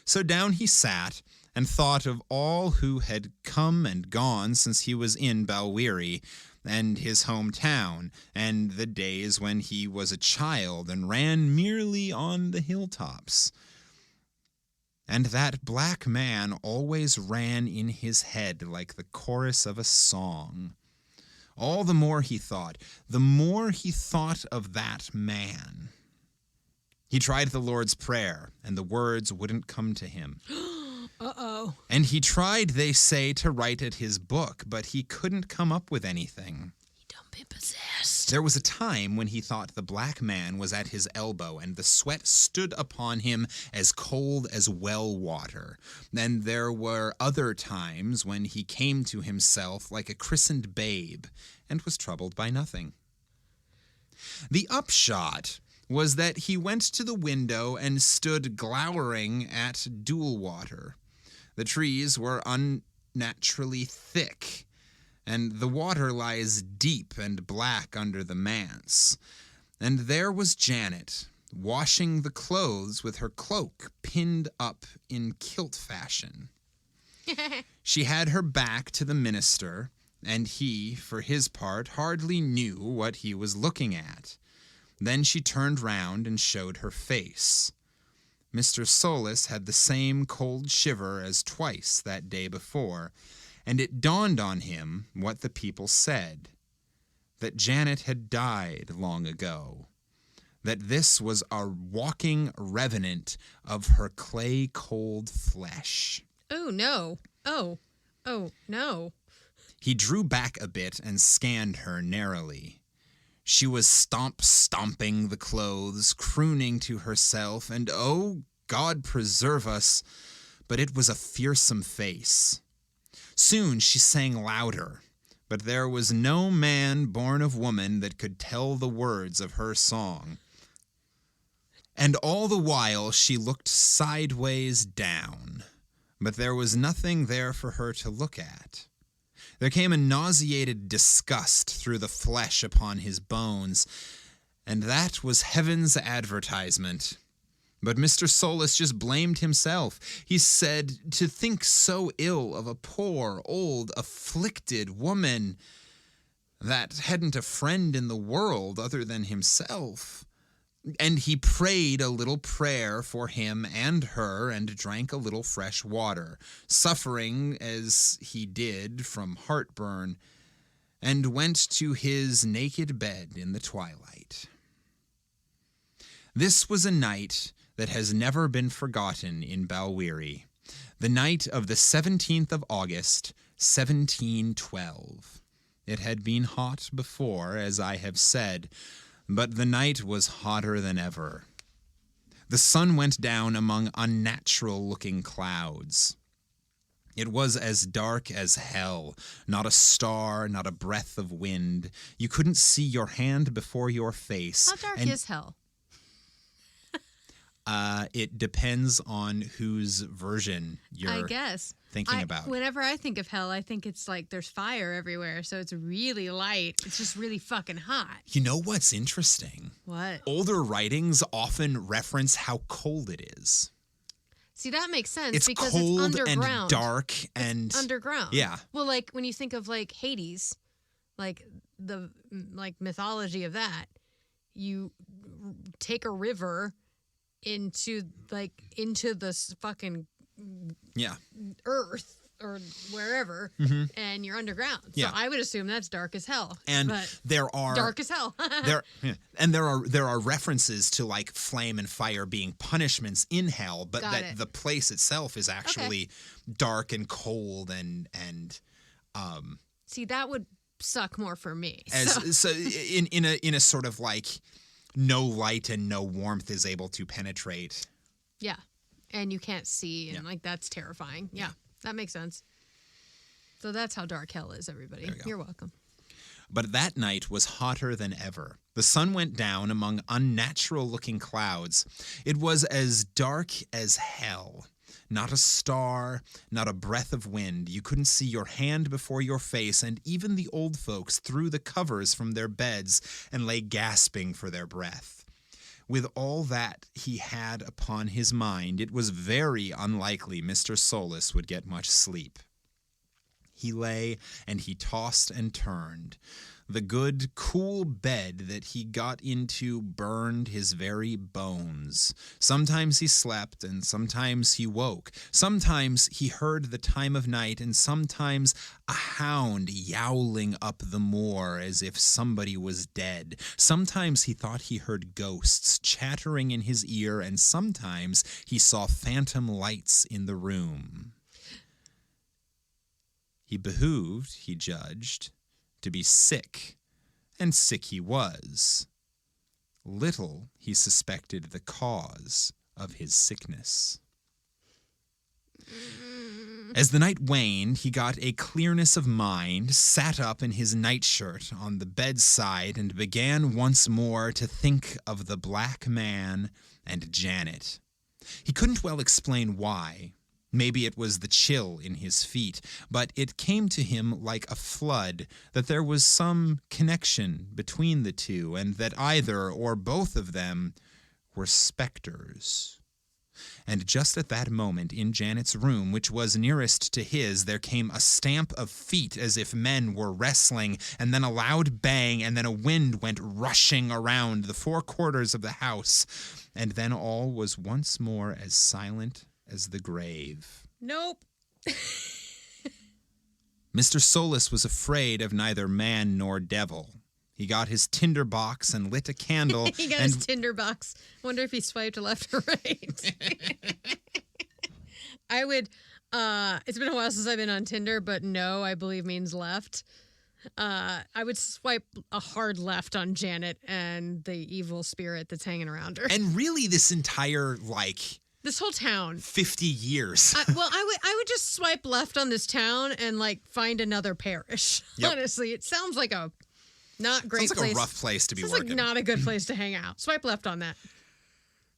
So down he sat and thought of all who had come and gone since he was in Balwearie, and his hometown, and the days when he was a child and ran merely on the hilltops. And that black man always ran in his head like the chorus of a song. All the more he thought of that man. He tried the Lord's Prayer, and the words wouldn't come to him. Uh-oh. And he tried, they say, to write at his book, but he couldn't come up with anything. Don't be possessed. There was a time when he thought the black man was at his elbow, and the sweat stood upon him as cold as well water. Then there were other times when he came to himself like a christened babe, and was troubled by nothing. The upshot was that he went to the window and stood glowering at Dualwater. The trees were unnaturally thick, and the water lies deep and black under the manse. And there was Janet, washing the clothes with her cloak pinned up in kilt fashion. She had her back to the minister, and he, for his part, hardly knew what he was looking at. Then she turned round and showed her face. Mr. Solus had the same cold shiver as twice that day before, and it dawned on him what the people said, that Janet had died long ago, that this was a walking revenant of her clay-cold flesh. Oh, no. Oh, no. He drew back a bit and scanned her narrowly. She was stomping the clothes, crooning to herself, and oh, God preserve us, but it was a fearsome face. Soon she sang louder, but there was no man born of woman that could tell the words of her song. And all the while she looked sideways down, but there was nothing there for her to look at. There came a nauseated disgust through the flesh upon his bones, and that was heaven's advertisement. But Mr. Solus just blamed himself. He said, to think so ill of a poor, old, afflicted woman that hadn't a friend in the world other than himself. And he prayed a little prayer for him and her, and drank a little fresh water, suffering as he did from heartburn, and went to his naked bed in the twilight. This was a night that has never been forgotten in Balwearie, the night of the 17th of August, 1712. It had been hot before, as I have said, but the night was hotter than ever. The sun went down among unnatural-looking clouds. It was as dark as hell, not a star, not a breath of wind. You couldn't see your hand before your face. How dark is hell? It depends on whose version you're... I guess. thinking about. Whenever I think of hell, I think it's like there's fire everywhere, so it's really light. It's just really fucking hot. You know what's interesting? What? Older writings often reference how cold it is. See, that makes sense It's because cold it's underground. and dark and Underground. Yeah. Well, like when you think of like Hades, like the mythology of that, you take a river into the fucking yeah. earth or wherever, and you're underground. So Yeah. I would assume that's dark as hell. And but there are dark as hell. there are references to like flame and fire being punishments in hell, but Got that it. the place itself is actually dark and cold and See, that would suck more for me. so in a sort of like no light and no warmth is able to penetrate. Yeah. And you can't see, and like that's terrifying. Yeah, that makes sense. So that's how dark hell is, everybody. There we go. You're welcome. But that night was hotter than ever. The sun went down among unnatural-looking clouds. It was as dark as hell. Not a star, not a breath of wind. You couldn't see your hand before your face, and even the old folks threw the covers from their beds and lay gasping for their breath. With all that he had upon his mind, it was very unlikely Mr. Solus would get much sleep. He lay and he tossed and turned. The good, cool bed that he got into burned his very bones. Sometimes he slept, and sometimes he woke. Sometimes he heard the time of night, and sometimes a hound yowling up the moor as if somebody was dead. Sometimes he thought he heard ghosts chattering in his ear, and sometimes he saw phantom lights in the room. He behooved, he judged, to be sick, and sick he was. Little he suspected the cause of his sickness. As the night waned, he got a clearness of mind, sat up in his nightshirt on the bedside, and began once more to think of the black man and Janet. He couldn't well explain why. Maybe it was the chill in his feet, but it came to him like a flood that there was some connection between the two, and that either or both of them were specters. And just at that moment, in Janet's room, which was nearest to his, there came a stamp of feet as if men were wrestling, and then a loud bang, and then a wind went rushing around the four quarters of the house, and then all was once more as silent as the grave. Nope. Mr. Solus was afraid of neither man nor devil. He got his tinder box and lit a candle. He got his Tinder box. Wonder if he swiped left or right. I would, it's been a while since I've been on Tinder, but no, I believe means left. I would swipe a hard left on Janet and the evil spirit that's hanging around her. And really this entire, This whole town. 50 years. I would just swipe left on this town and find another parish. Yep. Honestly, it sounds like a not great Sounds like place. a rough place to be Sounds working. like not a good place to hang out. Swipe left on that.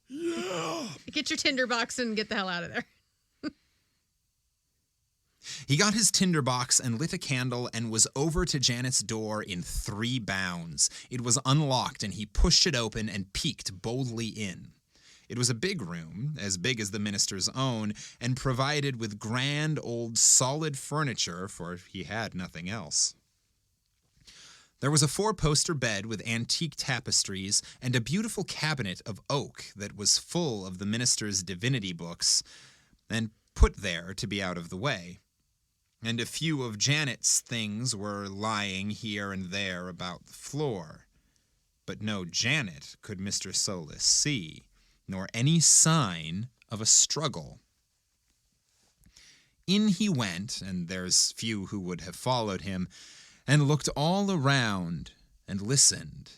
Yeah. Get your Tinder box and get the hell out of there. He got his tinder box and lit a candle and was over to Janet's door in 3 bounds. It was unlocked, and he pushed it open and peeked boldly in. It was a big room, as big as the minister's own, and provided with grand old solid furniture, for he had nothing else. There was a 4-poster bed with antique tapestries and a beautiful cabinet of oak that was full of the minister's divinity books, and put there to be out of the way. And a few of Janet's things were lying here and there about the floor. But no Janet could Mr. Solus see, nor any sign of a struggle. In he went, and there's few who would have followed him, and looked all around and listened.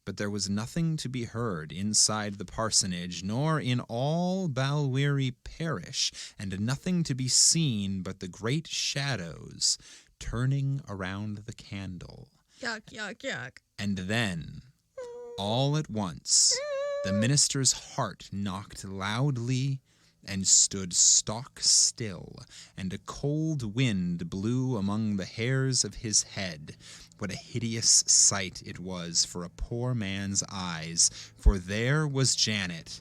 But there was nothing to be heard inside the parsonage, nor in all Balwearie parish, and nothing to be seen but the great shadows turning around the candle. Yuck, yuck, yuck. And then, all at once, the minister's heart knocked loudly and stood stock still, and a cold wind blew among the hairs of his head. What a hideous sight it was for a poor man's eyes, for there was Janet,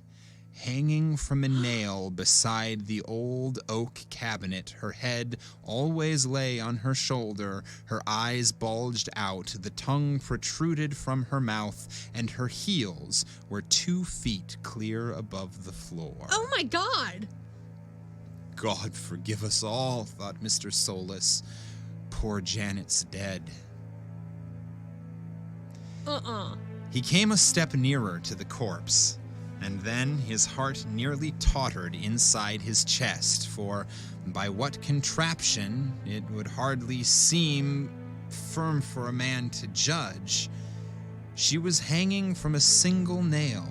hanging from a nail beside the old oak cabinet. Her head always lay on her shoulder, her eyes bulged out, the tongue protruded from her mouth, and her heels were 2 feet clear above the floor. Oh my God! God forgive us all, thought Mr. Soulless. Poor Janet's dead. He came a step nearer to the corpse, and then his heart nearly tottered inside his chest, for by what contraption, it would hardly seem firm for a man to judge, she was hanging from a single nail,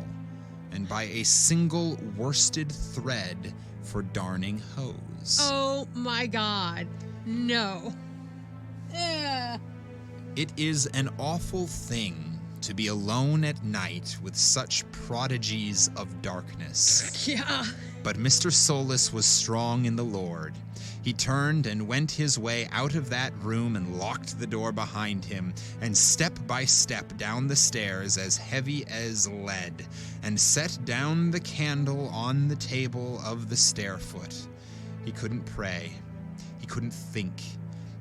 and by a single worsted thread for darning hose. Oh my God. No. Ugh. It is an awful thing to be alone at night with such prodigies of darkness. Yeah. But Mr. Soulless was strong in the Lord. He turned and went his way out of that room and locked the door behind him, and step by step down the stairs as heavy as lead, and set down the candle on the table of the stairfoot. He couldn't pray. He couldn't think.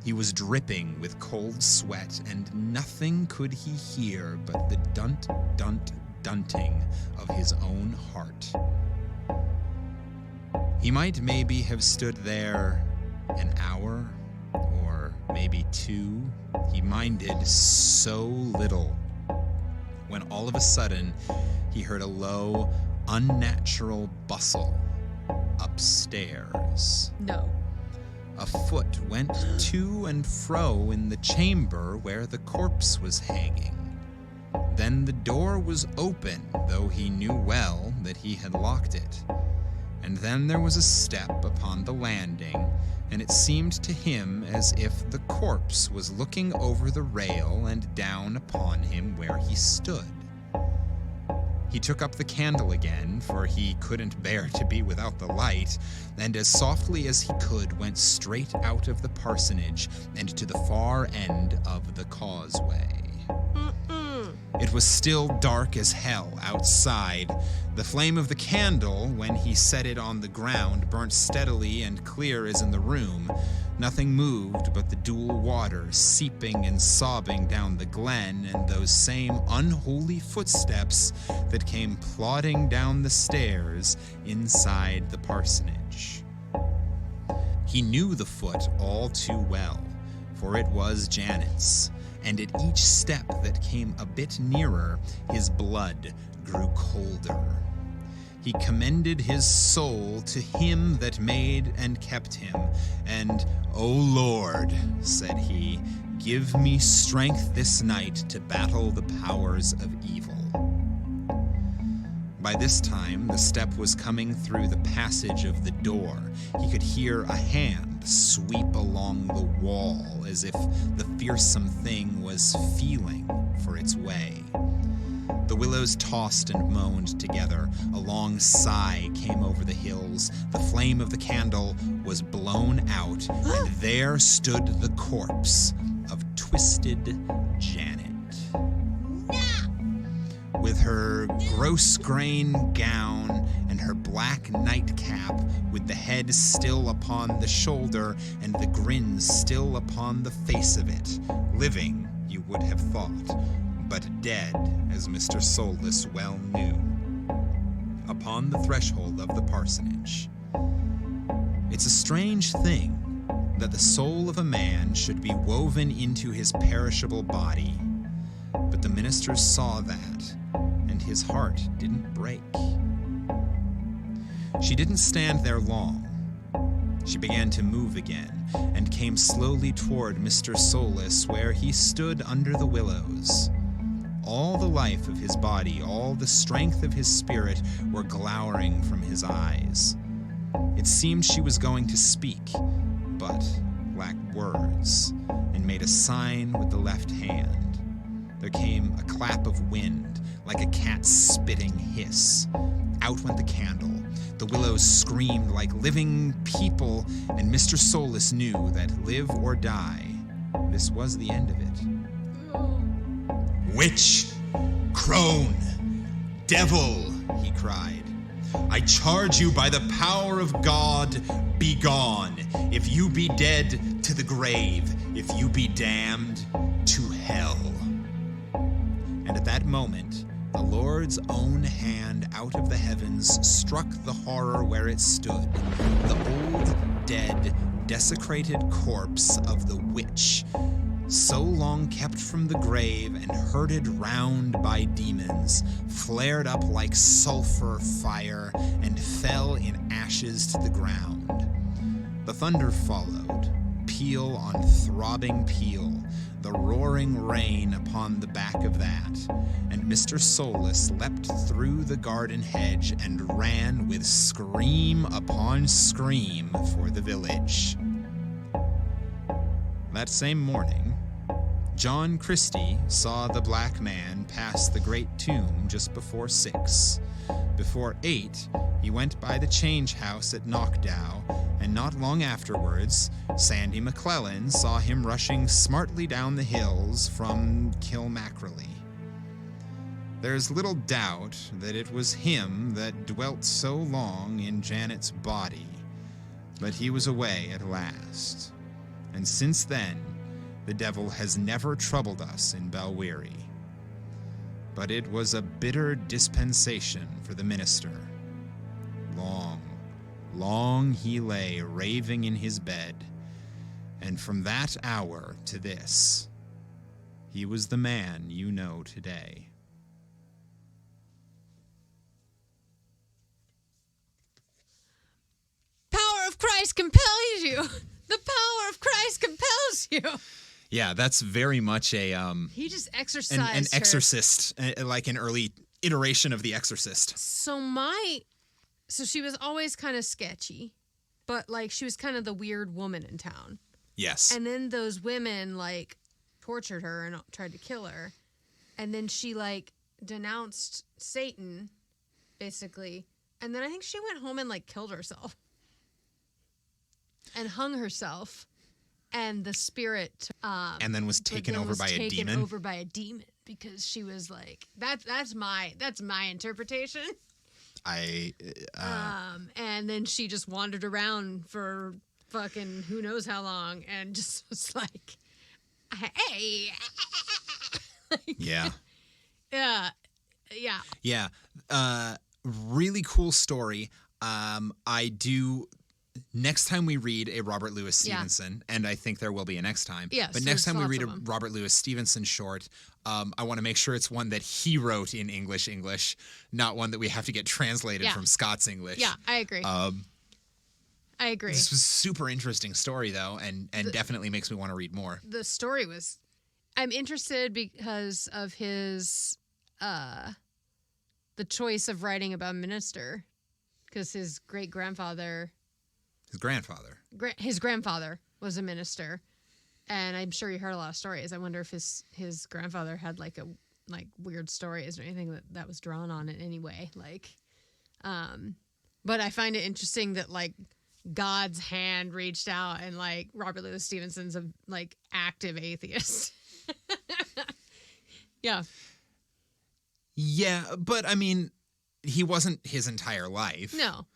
He was dripping with cold sweat, and nothing could he hear but the dunting of his own heart. He might maybe have stood there an hour, or maybe 2. He minded so little, when all of a sudden he heard a low, unnatural bustle upstairs. No. A foot went to and fro in the chamber where the corpse was hanging. Then the door was open, though he knew well that he had locked it. And then there was a step upon the landing, and it seemed to him as if the corpse was looking over the rail and down upon him where he stood. He took up the candle again, for he couldn't bear to be without the light, and as softly as he could went straight out of the parsonage and to the far end of the causeway. It was still dark as hell outside. The flame of the candle, when he set it on the ground, burnt steadily and clear as in the room. Nothing moved but the dual water seeping and sobbing down the glen, and those same unholy footsteps that came plodding down the stairs inside the parsonage. He knew the foot all too well, for it was Janet's, and at each step that came a bit nearer, his blood grew colder. He commended his soul to him that made and kept him, and, "O Lord," said he, "give me strength this night to battle the powers of evil." By this time, the step was coming through the passage of the door. He could hear a hand sweep along the wall as if the fearsome thing was feeling for its way. The willows tossed and moaned together. A long sigh came over the hills. The flame of the candle was blown out, and there stood the corpse of twisted Janet. With her gross-grain gown and her black nightcap, with the head still upon the shoulder and the grin still upon the face of it, living, you would have thought, but dead, as Mr. Soulless well knew, upon the threshold of the parsonage. It's a strange thing that the soul of a man should be woven into his perishable body, but the minister saw that, and his heart didn't break. She didn't stand there long. She began to move again, and came slowly toward Mr. Soulless, where he stood under the willows. All the life of his body, all the strength of his spirit were glowering from his eyes. It seemed she was going to speak, but lacked words, and made a sign with the left hand. There came a clap of wind, like a cat's spitting hiss. Out went the candle. The The willows screamed like living people, and Mr. Soulless knew that live or die, this was the end of it. Witch! Crone! Devil! He cried. I charge you by the power of God, be gone. If you be dead, to the grave. If you be damned, to hell. And at that moment, the Lord's own hand out of the heavens struck the horror where it stood, the old, dead, desecrated corpse of the witch, so long kept from the grave and herded round by demons, flared up like sulfur fire and fell in ashes to the ground. The thunder followed, peal on throbbing peal, the roaring rain upon the back of that, and Mr. Soulless leapt through the garden hedge and ran with scream upon scream for the village. That same morning, John Christie saw the black man pass the great tomb just before 6. Before 8, he went by the change house at Knockdow, and not long afterwards, Sandy McClellan saw him rushing smartly down the hills from Kilmacrelly. There's little doubt that it was him that dwelt so long in Janet's body, but he was away at last. And since then, the devil has never troubled us in Balwearie. But it was a bitter dispensation for the minister. Long, long he lay raving in his bed, and from that hour to this, he was the man you know today. Power of Christ compels you. The power of Christ compels you. Yeah, that's very much a He just exercised an her. exorcist, like an early iteration of The Exorcist. So she was always kind of sketchy, but like she was kind of the weird woman in town. Yes. And then those women like tortured her and tried to kill her. And then she like denounced Satan, basically. And then I think she went home and like killed herself. And hung herself. And the spirit and then was taken over by a demon. Over by a demon because she was like that's my interpretation. And then she just wandered around for fucking who knows how long and just was like, hey. Yeah. Yeah. Really cool story. Next time we read a Robert Louis Stevenson, and I think there will be a next time, but next time we read a Robert Louis Stevenson short, I want to make sure it's one that he wrote in English, not one that we have to get translated from Scots English. Yeah, I agree. I agree. This was a super interesting story, though, and definitely makes me want to read more. The story was... I'm interested because of his... the choice of writing about minister, because his great-grandfather... His grandfather was a minister, and I'm sure you heard a lot of stories. I wonder if his grandfather had like weird stories or anything that was drawn on in any way. But I find it interesting that like God's hand reached out and like Robert Louis Stevenson's a like active atheist. Yeah. Yeah, but I mean, he wasn't his entire life. No.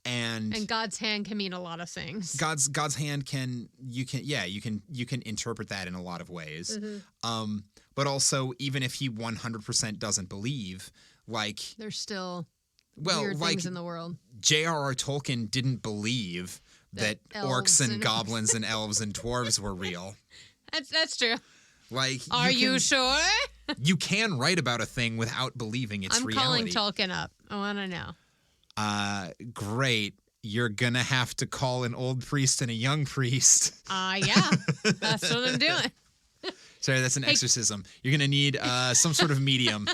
And God's hand can mean a lot of things. God's hand you can interpret that in a lot of ways. Mm-hmm. But also, even if he 100% doesn't believe, like there's still weird things in the world. J.R.R. Tolkien didn't believe that orcs and goblins and elves and dwarves were real. That's true. Like, are you sure? You can write about a thing without believing its reality. I'm calling Tolkien up. I want to know. Great. You're gonna have to call an old priest and a young priest. Yeah. That's what I'm doing. Sorry, that's an exorcism. You're gonna need some sort of medium.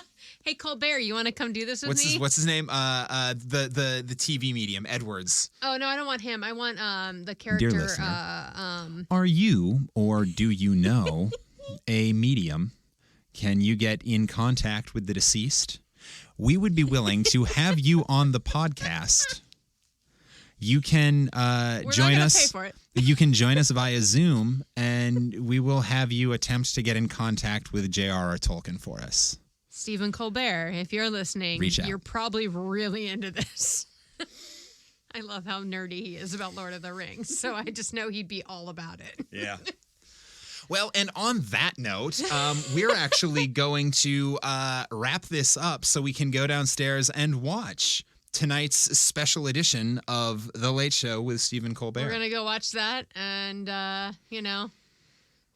Hey, Colbert, you want to come do this with me? What's his name? The TV medium, Edwards. Oh no, I don't want him. I want the character. Dear listener, are you or do you know a medium? Can you get in contact with the deceased? we would be willing to have you on the podcast. You can join us. Pay for it. You can join us via Zoom, and we will have you attempt to get in contact with J.R.R. Tolkien for us. Stephen Colbert, if you're listening, Reach out. you're probably really into this. I love how nerdy he is about Lord of the Rings, so I just know he'd be all about it. Yeah. Well, and on that note, we're actually going to wrap this up so we can go downstairs and watch tonight's special edition of The Late Show with Stephen Colbert. We're going to go watch that and,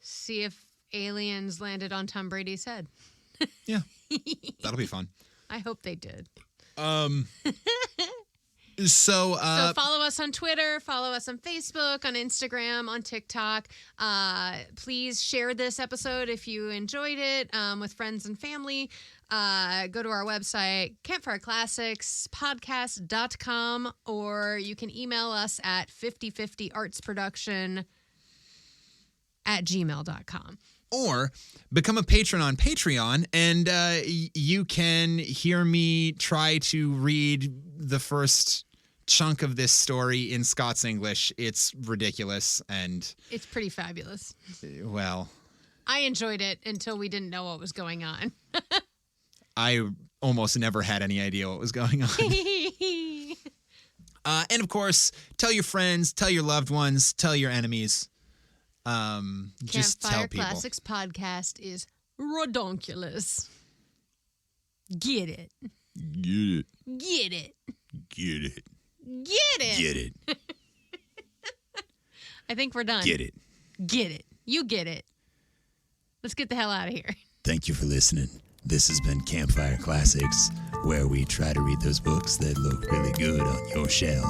see if aliens landed on Tom Brady's head. Yeah, that'll be fun. I hope they did. So follow us on Twitter, follow us on Facebook, on Instagram, on TikTok. Please share this episode if you enjoyed it with friends and family. Go to our website, campfireclassicspodcast.com, or you can email us at 5050artsproduction@gmail.com. or become a patron on Patreon, and you can hear me try to read the first chunk of this story in Scots English. It's ridiculous, and It's pretty fabulous. well, I enjoyed it until we didn't know what was going on. I almost never had any idea what was going on. And of course, tell your friends, tell your loved ones, tell your enemies. Just tell Campfire people. Classics podcast is redonkulous. Get it. Get it. Get it. Get it. Get it. Get it. I think we're done. Get it. Get it. You get it. Let's get the hell out of here. Thank you for listening. This has been Campfire Classics, where we try to read those books that look really good on your shelf.